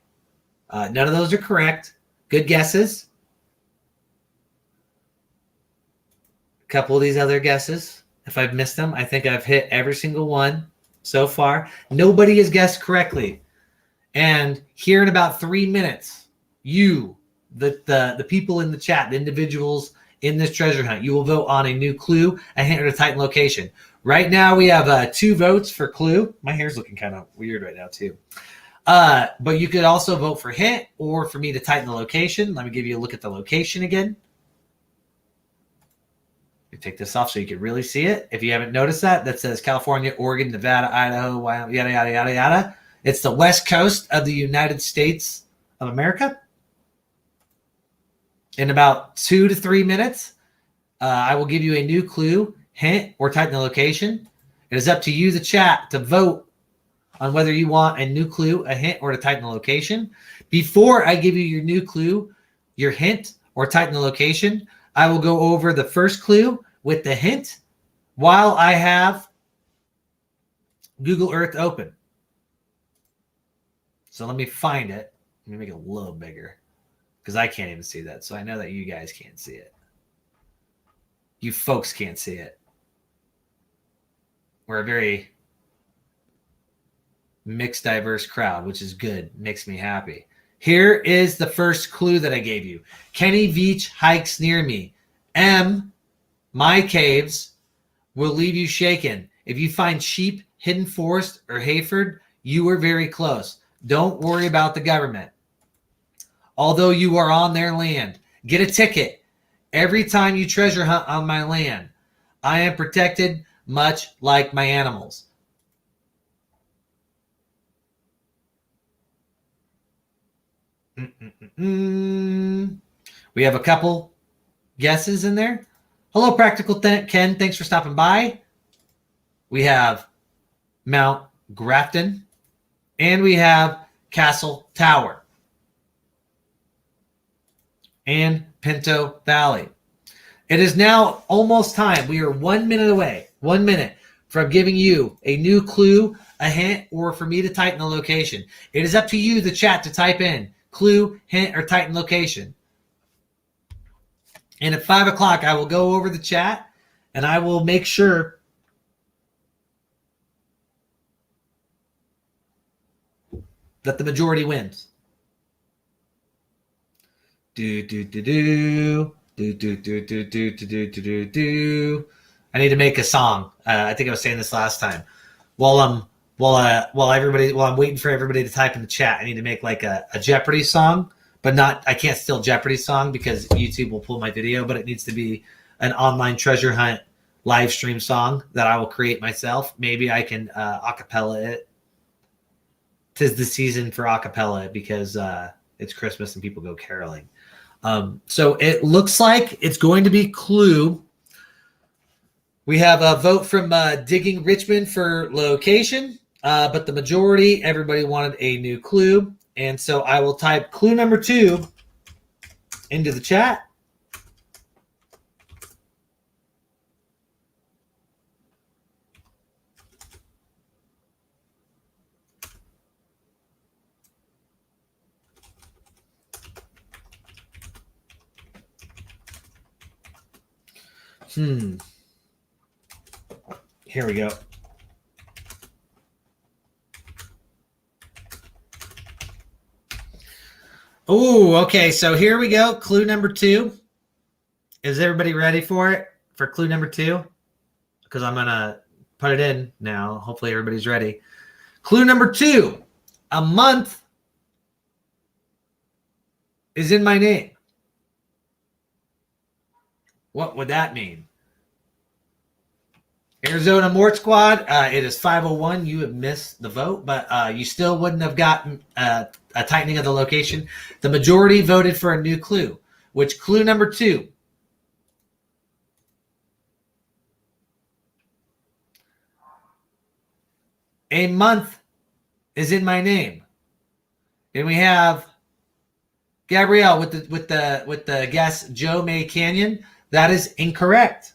none of those are correct. Good guesses. A couple of these other guesses, if I've missed them, I think I've hit every single one so far. Nobody has guessed correctly. And here in about 3 minutes, you, the people in the chat, the individuals in this treasure hunt, you will vote on a new clue, a hint, or a tighten location. Right now, we have 2 votes for clue. My hair's looking kind of weird right now, too. But you could also vote for hint or for me to tighten the location. Let me give you a look at the location again. You take this off so you can really see it. If you haven't noticed that says California, Oregon, Nevada, Idaho, Wyoming, yada, yada, yada, yada. It's the west coast of the United States of America. In about 2 to 3 minutes, I will give you a new clue, hint, or tighten the location. It is up to you, the chat, to vote on whether you want a new clue, a hint, or to tighten the location. Before I give you your new clue, your hint, or tighten the location, I will go over the first clue with the hint while I have Google Earth open. So let me find it. Let me make it a little bigger because I can't even see that. So I know that you guys can't see it. You folks can't see it. We're a very mixed, diverse crowd, which is good. Makes me happy. Here is the first clue that I gave you. Kenny Veach hikes near me. M, my caves will leave you shaken. If you find sheep, hidden forest, or Hayford, you are very close. Don't worry about the government. Although you are on their land, get a ticket every time you treasure hunt on my land. I am protected much like my animals. We have a couple guesses in there. Hello, Practical Ken. Thanks for stopping by. We have Mount Grafton. And we have Castle Tower. And Pinto Valley. It is now almost time. We are 1 minute away. 1 minute from giving you a new clue, a hint, or for me to tighten the location. It is up to you, the chat, to type in clue, hint, or tighten location. And at 5 o'clock, I will go over the chat and I will make sure that the majority wins. I need to make a song. I think I was saying this last time. While I'm waiting for everybody to type in the chat, I need to make like a Jeopardy song, but not. I can't steal Jeopardy song because YouTube will pull my video. But it needs to be an online treasure hunt live stream song that I will create myself. Maybe I can acapella it. 'Tis the season for acapella because it's Christmas and people go caroling. So it looks like it's going to be Clue. We have a vote from Digging Richmond for location, but the majority, everybody wanted a new clue. And so I will type clue number 2 into the chat. Here we go. Oh, okay. So here we go. Clue number 2. Is everybody ready for it? For clue number 2? Because I'm going to put it in now. Hopefully everybody's ready. Clue number 2. A month is in my name. What would that mean? Arizona Mort Squad, it is 5:01. You have missed the vote, but you still wouldn't have gotten a tightening of the location. The majority voted for a new clue, which clue number 2. A month is in my name. And we have Gabrielle with the guess Joe May Canyon. That is incorrect.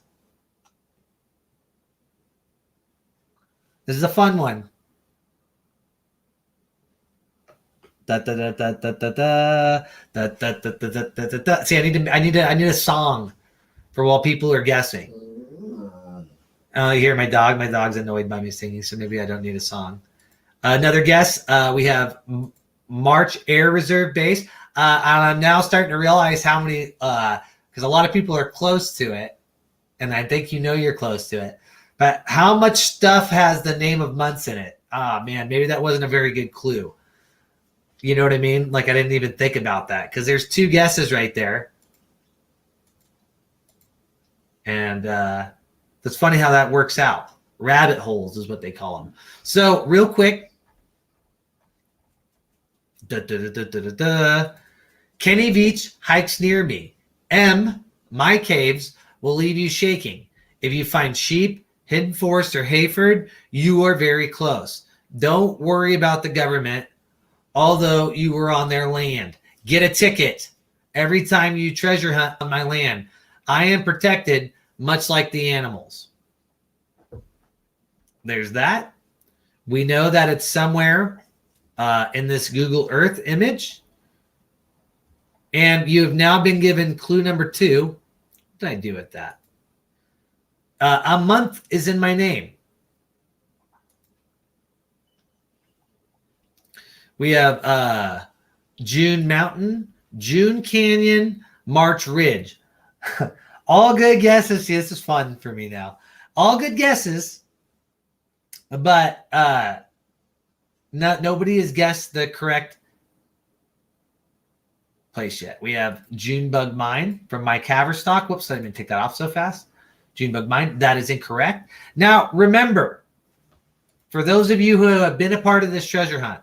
This is a fun one. See, I need a song for while people are guessing. You hear my dog. My dog's annoyed by me singing, so maybe I don't need a song. Another guess. We have March Air Reserve Base. And I'm now starting to realize how many, because a lot of people are close to it, and I think you know you're close to it. But how much stuff has the name of months in it? Ah, man, maybe that wasn't a very good clue. You know what I mean? Like I didn't even think about that because there's 2 guesses right there. And it's funny how that works out. Rabbit holes is what they call them. So real quick. Kenny Veach hikes near me. M, my caves will leave you shaking. If you find sheep, Hidden Forest, or Hayford, you are very close. Don't worry about the government, although you were on their land. Get a ticket every time you treasure hunt on my land. I am protected, much like the animals. There's that. We know that it's somewhere in this Google Earth image. And you have now been given clue number 2. What did I do with that? A month is in my name. We have June Mountain, June Canyon, March Ridge. All good guesses. See, this is fun for me now. All good guesses, but nobody has guessed the correct place yet. We have Junebug Mine from Mike Haverstock. Whoops, I didn't even take that off so fast. Junebug Mine, that is incorrect. Now, remember, for those of you who have been a part of this treasure hunt,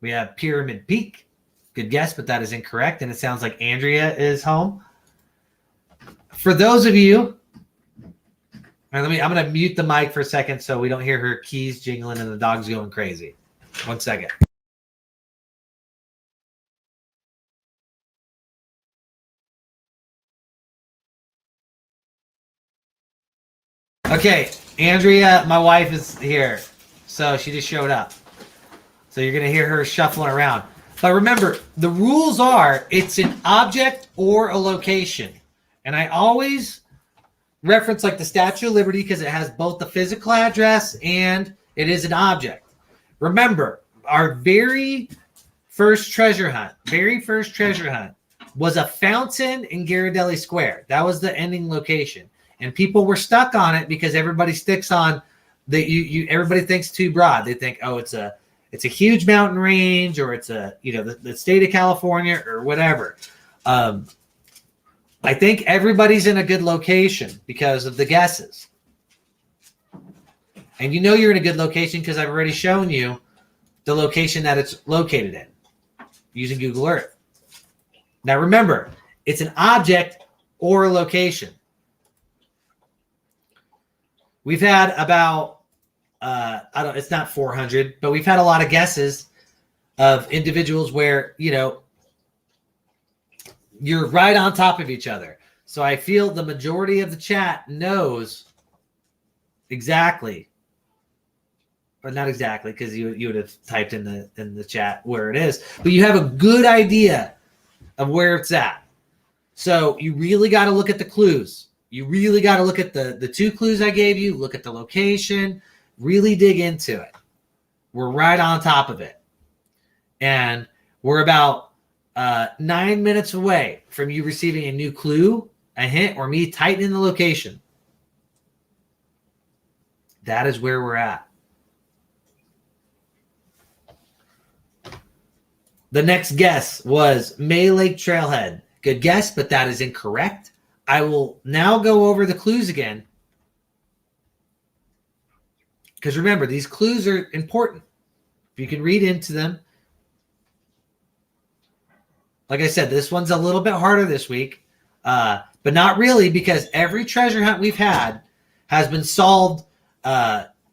we have Pyramid Peak. Good guess, but that is incorrect. And it sounds like Andrea is home. For those of you, I'm going to mute the mic for a second so we don't hear her keys jingling and the dog's going crazy. 1 second. Okay, Andrea, my wife is here. So she just showed up. So you're going to hear her shuffling around. But remember, the rules are it's an object or a location. And I always reference like the Statue of Liberty because it has both the physical address and it is an object. Remember, our very first treasure hunt was a fountain in Ghirardelli Square. That was the ending location. And people were stuck on it because everybody sticks on everybody thinks too broad. They think, oh, it's a huge mountain range or it's the state of California or whatever. I think everybody's in a good location because of the guesses. And you know you're in a good location because I've already shown you the location that it's located in using Google Earth. Now remember, it's an object or a location. We've had about, it's not 400, but we've had a lot of guesses of individuals where, you know, you're right on top of each other. So I feel the majority of the chat knows exactly, or not exactly, because you would have typed in the chat where it is, but you have a good idea of where it's at. So you really got to look at the clues. You really got to look at the 2 clues I gave you, look at the location, really dig into it. We're right on top of it. And we're about 9 minutes away from you receiving a new clue, a hint, or me tightening the location. That is where we're at. The next guess was May Lake Trailhead. Good guess, but that is incorrect. I will now go over the clues again. Because remember, these clues are important. If you can read into them. Like I said, this one's a little bit harder this week. But not really, because every treasure hunt we've had has been solved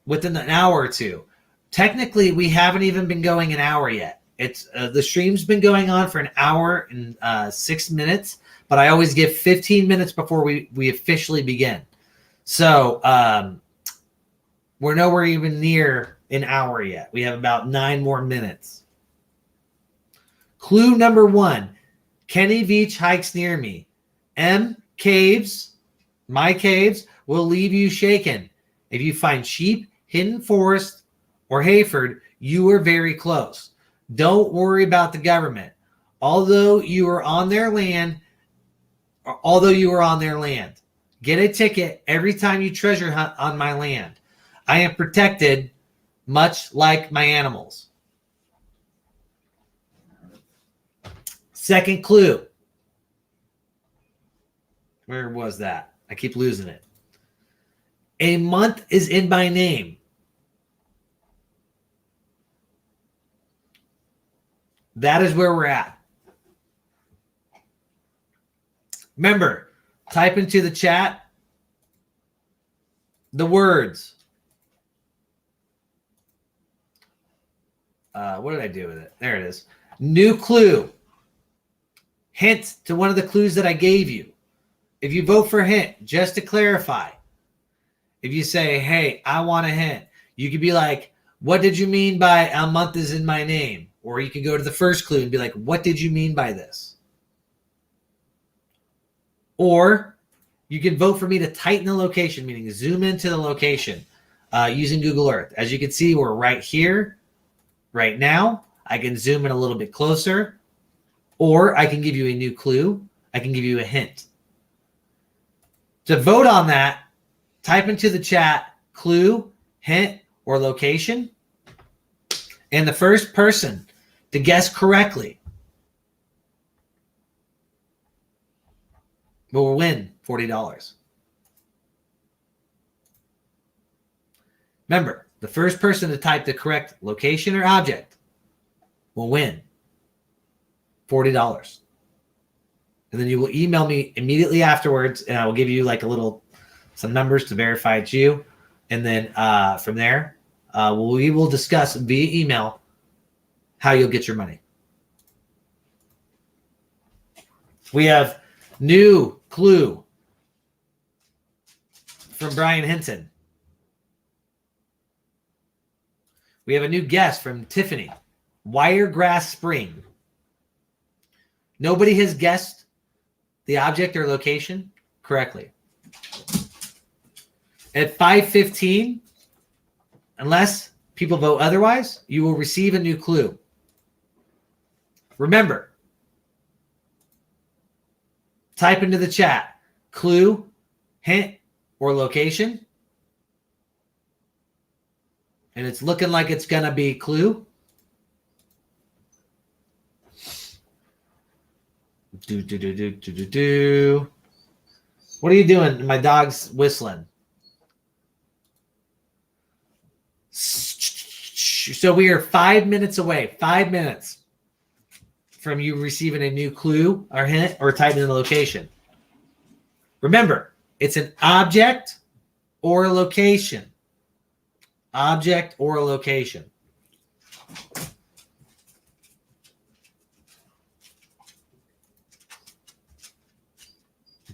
within an hour or two. Technically, we haven't even been going an hour yet. It's the stream's been going on for an hour and 6 minutes, but I always give 15 minutes before we officially begin. So we're nowhere even near an hour yet. We have about 9 more minutes. Clue number 1, Kenny Veach hikes near me. M, caves, my caves, will leave you shaken. If you find sheep, hidden forest, or Hayford, you are very close. Don't worry about the government. Although you are on their land, get a ticket every time you treasure hunt on my land. I am protected, much like my animals. Second clue. Where was that? I keep losing it. A month is in my name. That is where we're at. Remember, type into the chat the words. What did I do with it? There it is. New clue. Hint to one of the clues that I gave you. If you vote for hint, just to clarify, if you say, hey, I want a hint, you could be like, what did you mean by a month is in my name? Or you can go to the first clue and be like, what did you mean by this? Or you can vote for me to tighten the location, meaning zoom into the location using Google Earth. As you can see, we're right here, right now. I can zoom in a little bit closer, or I can give you a new clue. I can give you a hint. To vote on that, type into the chat clue, hint, or location. And the first person to guess correctly will win $40. Remember, the first person to type the correct location or object will win $40. And then you will email me immediately afterwards, and I will give you like some numbers to verify it's you. And then from there, we will discuss via email how you'll get your money. We have new clue from Brian Hinton. We have a new guess from Tiffany. Wiregrass Spring. Nobody has guessed the object or location correctly. At 5:15, unless people vote otherwise, you will receive a new clue. Remember, type into the chat clue, hint, or location. And it's looking like it's going to be clue. What are you doing? My dog's whistling. So we are 5 minutes away. 5 minutes from you receiving a new clue or hint or typing in the location. Remember, it's an object or a location. Object or a location.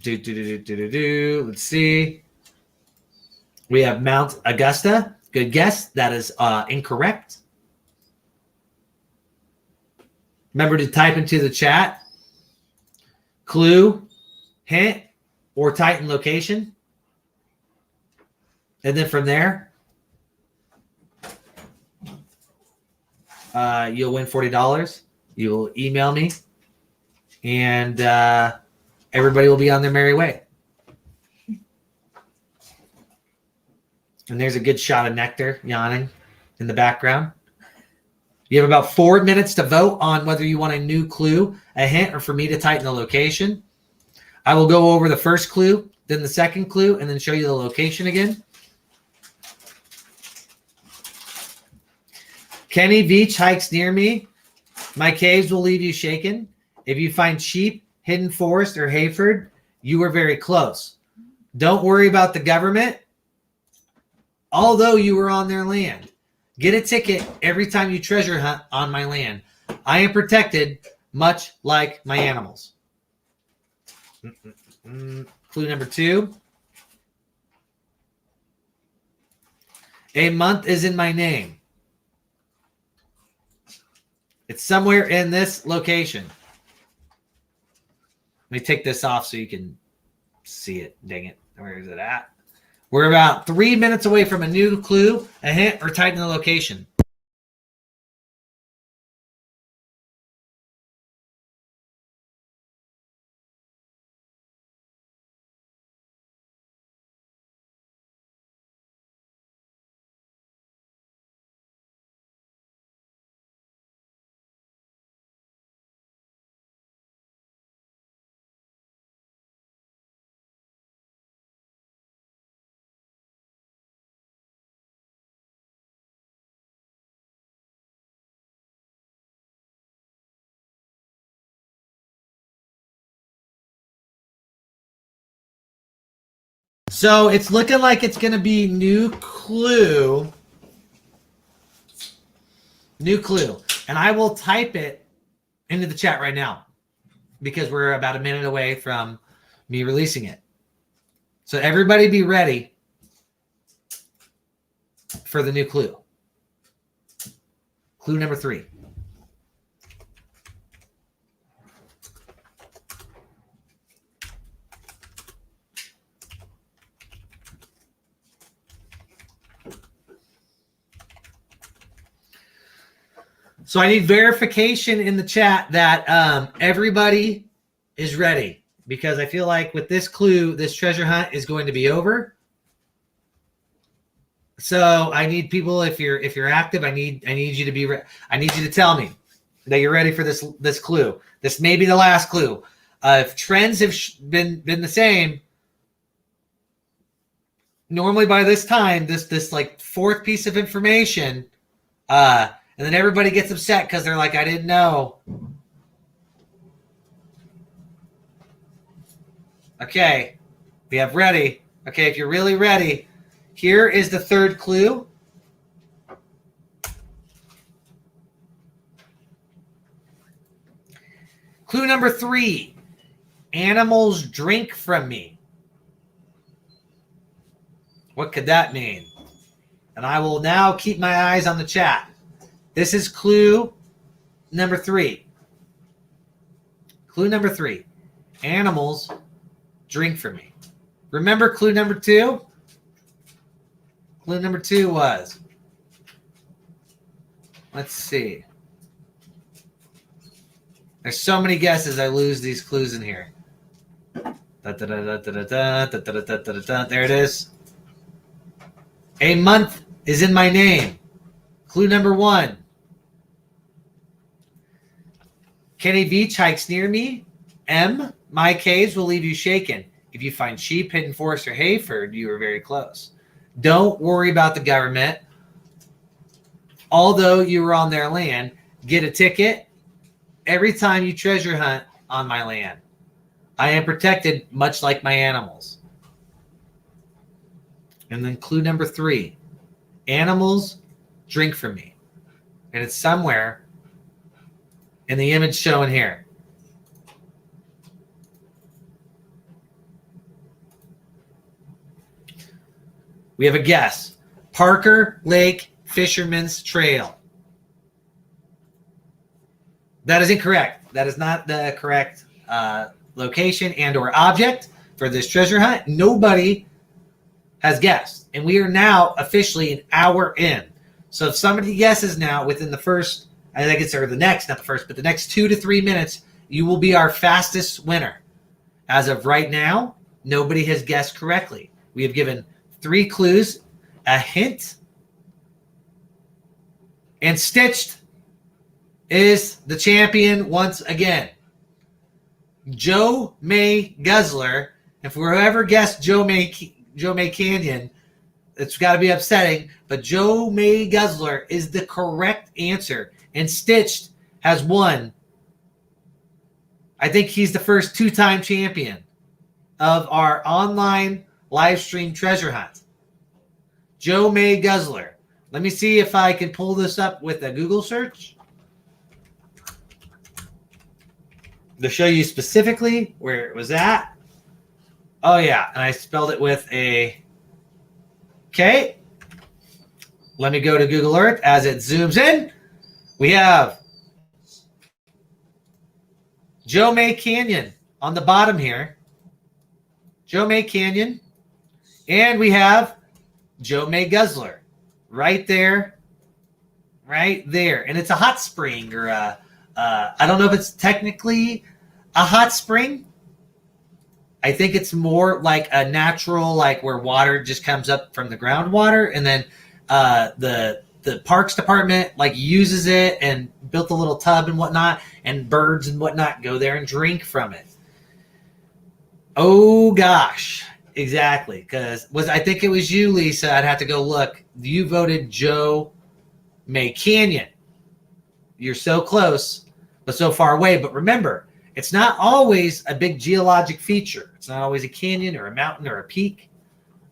Let's see. We have Mount Augusta. Good guess. That is incorrect. Remember to type into the chat clue, hint, or Titan location. And then from there, you'll win $40. You'll email me, and everybody will be on their merry way. And there's a good shot of Nectar yawning in the background. You have about 4 minutes to vote on whether you want a new clue, a hint, or for me to tighten the location. I will go over the first clue, then the second clue, and then show you the location again. Kenny Veach hikes near me. My caves will leave you shaken. If you find sheep, hidden forest, or Hayford, you are very close. Don't worry about the government, although you were on their land. Get a ticket every time you treasure hunt on my land. I am protected, much like my animals. Clue number 2. A month is in my name. It's somewhere in this location. Let me take this off so you can see it. Dang it. Where is it at? We're about 3 minutes away from a new clue, a hint, or tighten the location. So it's looking like it's going to be new clue. New clue. And I will type it into the chat right now because we're about a minute away from me releasing it. So everybody be ready for the new clue. Clue number 3. So I need verification in the chat that everybody is ready, because I feel like with this clue, this treasure hunt is going to be over. So I need people, if you're active, I need you to be I need you to tell me that you're ready for this clue. This may be the last clue. If trends have been the same, normally by this time, this like fourth piece of information, and then everybody gets upset because they're like, I didn't know. Okay, we have ready. Okay, if you're really ready, here is the third clue. Clue number 3. Animals drink from me. What could that mean? And I will now keep my eyes on the chat. This is clue number 3. Clue number 3. Animals drink from me. Remember clue number 2? Clue number 2 was, let's see. There's so many guesses, I lose these clues in here. There it is. A month is in my name. Clue number 1. Kenny Veach hikes near me. M, my caves will leave you shaken. If you find sheep, hidden forest, or Hayford, you are very close. Don't worry about the government. Although you were on their land, get a ticket every time you treasure hunt on my land. I am protected much like my animals. And then clue number 3, animals drink from me. And it's somewhere in the image shown here. We have a guess. Parker Lake Fisherman's Trail. That is incorrect. That is not the correct location and or object for this treasure hunt. Nobody has guessed. And we are now officially an hour in. So if somebody guesses now within the first, I think it's or the next, not the first, but the next 2 to 3 minutes, you will be our fastest winner. As of right now, nobody has guessed correctly. We have given 3 clues, a hint, and Stitched is the champion once again. Joe May Guzzler. If whoever guessed Joe May Canyon, it's got to be upsetting, but Joe May Guzzler is the correct answer. And Stitched has won. I think he's the first 2-time champion of our online live stream treasure hunt. Joe May Guzzler. Let me see if I can pull this up with a Google search to show you specifically where it was at. Oh, yeah. And I spelled it with a K. Let me go to Google Earth as it zooms in. We have Joe May Canyon on the bottom here. Joe May Canyon. And we have Joe May Guzzler right there. Right there. And it's a hot spring or I don't know if it's technically a hot spring. I think it's more like a natural, like where water just comes up from the groundwater, and then the parks department like uses it and built a little tub and whatnot, and birds and whatnot go there and drink from it. Oh gosh, exactly. Because I think it was you, Lisa. I'd have to go look. You voted Joe May Canyon. You're so close, but so far away. But remember, it's not always a big geologic feature. It's not always a canyon or a mountain or a peak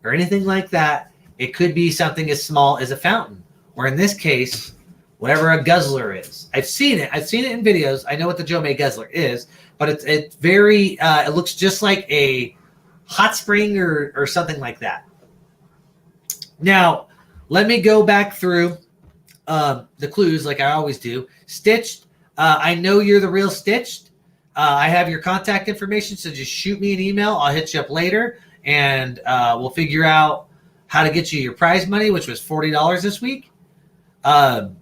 or anything like that. It could be something as small as a fountain, or in this case, whatever a guzzler is. I've seen it. I've seen it in videos. I know what the Joe May Guzzler is, but it's very, it looks just like a hot spring or something like that. Now, let me go back through the clues like I always do. Stitched, I know you're the real Stitched. I have your contact information, so just shoot me an email. I'll hit you up later, and we'll figure out how to get you your prize money, which was $40 this week. But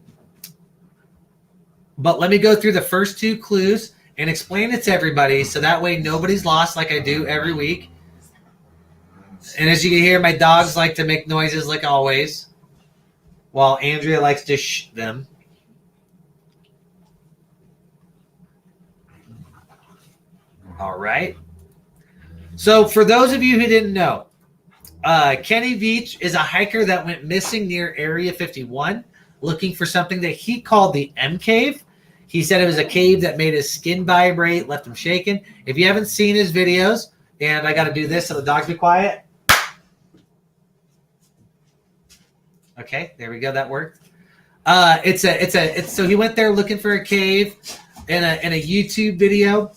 let me go through the first 2 clues and explain it to everybody, so that way nobody's lost like I do every week. And as you can hear, my dogs like to make noises like always, while Andrea likes to shh them. All right. So for those of you who didn't know, Kenny Veach is a hiker that went missing near Area 51 looking for something that he called the M Cave. He said it was a cave that made his skin vibrate, left him shaking. If you haven't seen his videos, and I got to do this so the dogs be quiet. Okay, there we go. That worked. So he went there looking for a cave in a YouTube video.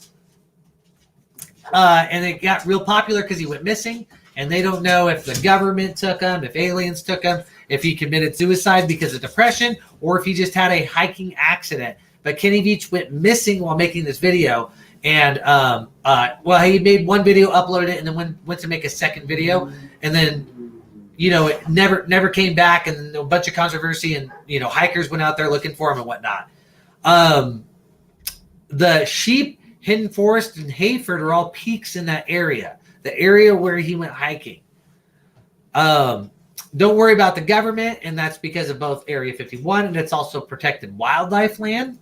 And it got real popular because he went missing, and they don't know if the government took him, if aliens took him, if he committed suicide because of depression, or if he just had a hiking accident. But Kenny Veach went missing while making this video, and he made one video, uploaded it, and then went to make a second video, and then it never came back, and a bunch of controversy, and hikers went out there looking for him and whatnot. The sheep, Hidden Forest, and Hayford are all peaks in that area, the area where he went hiking. Don't worry about the government, and that's because of both Area 51, and it's also protected wildlife land.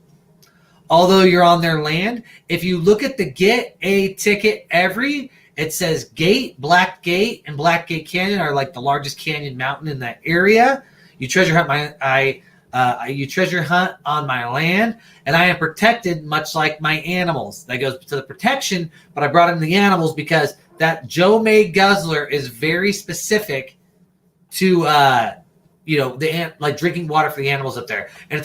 Although you're on their land, if you look at the get a ticket every, It says Black Gate and Black Gate Canyon are like the largest canyon mountain in that area. You treasure hunt you treasure hunt on my land, and I am protected much like my animals. That goes to the protection, but I brought in the animals because that Joe May Guzzler is very specific to like drinking water for the animals up there. And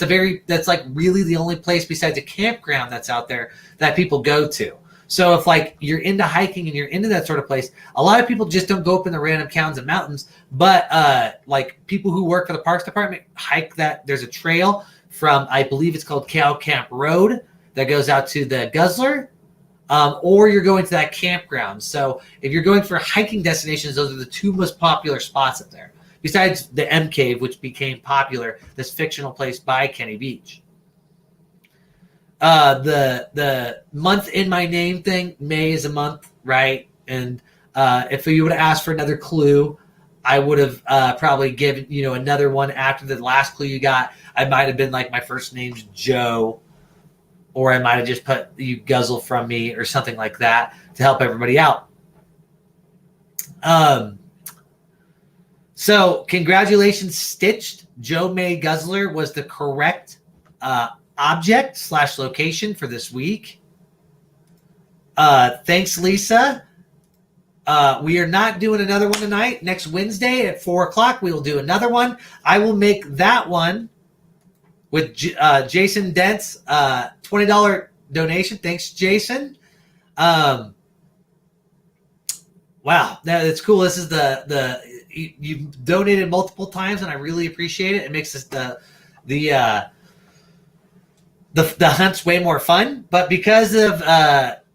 that's like really the only place besides a campground that's out there that people go to. So if like you're into hiking and you're into that sort of place, a lot of people just don't go up in the random counties and mountains, but like people who work for the Parks Department hike that. There's a trail from, I believe it's called Cow Camp Road, that goes out to the Guzzler, or you're going to that campground. So if you're going for hiking destinations, those are the two most popular spots up there, besides the M Cave, which became popular, this fictional place by Kenny Veach. The month in my name thing, May is a month, right? And if you would have asked for another clue, I would have probably given another one after the last clue you got. I might have been like, my first name's Joe, or I might have just put you guzzle from me or something like that to help everybody out. So congratulations, Stitched. Joe May Guzzler was the correct object / location for this week. Thanks, Lisa. We are not doing another one tonight. Next Wednesday at 4:00, we will do another one. I will make that one with Jason Dent's $20 donation. Thanks, Jason. Wow, that's cool. This is you've donated multiple times, and I really appreciate it. It makes this the hunt's way more fun. But because of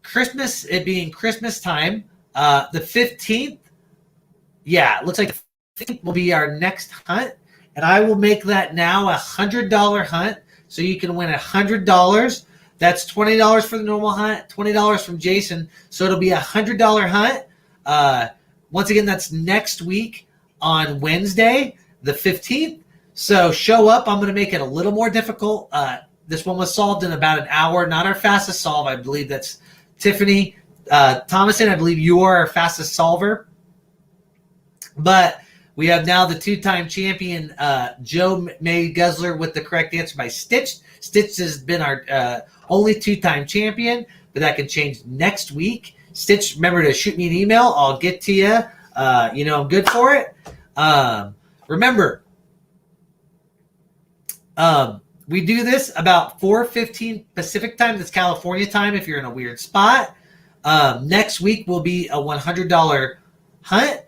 Christmas, it being Christmas time, the 15th, it looks like the 15th will be our next hunt, and I will make that now $100 hunt, so you can win $100. That's $20 for the normal hunt, $20 from Jason, so it'll be $100 hunt. Once again, that's next week on Wednesday, the 15th. So show up. I'm going to make it a little more difficult. This one was solved in about an hour. Not our fastest solve. I believe that's Tiffany Thomason. I believe you are our fastest solver. But we have now the two-time champion, Joe May Guzzler, with the correct answer by Stitched. Stitched has been our only two-time champion, but that can change next week. Stitch, remember to shoot me an email. I'll get to you. I'm good for it. Remember, we do this about 4:15 Pacific time. That's California time if you're in a weird spot. Next week will be a $100 hunt.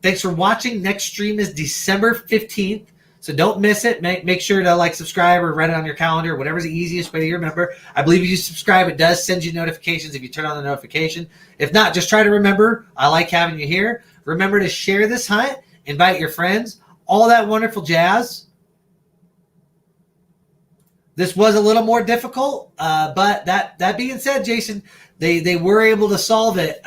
Thanks for watching. Next stream is December 15th. So don't miss it. Make sure to subscribe or write it on your calendar, whatever's the easiest way to remember. I believe if you subscribe, it does send you notifications if you turn on the notification. If not, just try to remember. I like having you here. Remember to share this hunt, invite your friends, all that wonderful jazz. This was a little more difficult, but that being said, Jason, they were able to solve it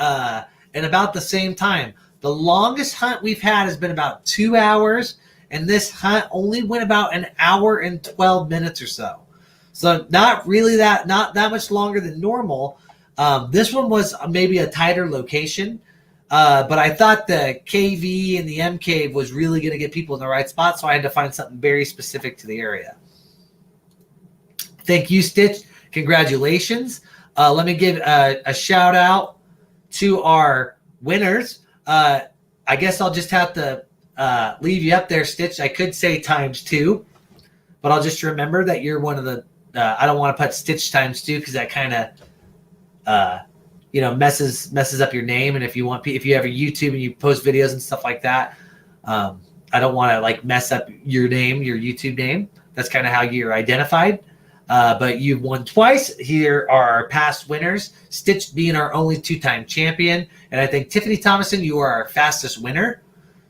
in about the same time. The longest hunt we've had has been about 2 hours, and this hunt only went about an hour and 12 minutes or so. So not that much longer than normal. This one was maybe a tighter location, but I thought the KV and the M Cave was really going to get people in the right spot, so I had to find something very specific to the area. Thank you, Stitch. Congratulations. Let me give a shout out to our winners. I guess I'll just have to leave you up there, Stitch. I could say ×2, but I'll just remember that you're one of the I don't want to put Stitch ×2 because that kind of messes up your name. And if you have a YouTube and you post videos and stuff like that, I don't want to mess up your name, your YouTube name. That's kind of how you're identified. But you've won twice. Here are our past winners. Stitch being our only two-time champion. And I think Tiffany Thomason, you are our fastest winner.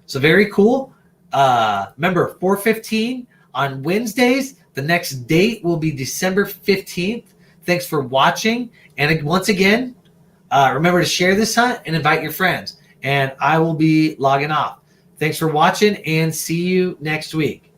So very cool. Remember, 4:15 on Wednesdays. The next date will be December 15th. Thanks for watching. And once again, remember to share this hunt and invite your friends. And I will be logging off. Thanks for watching, and see you next week.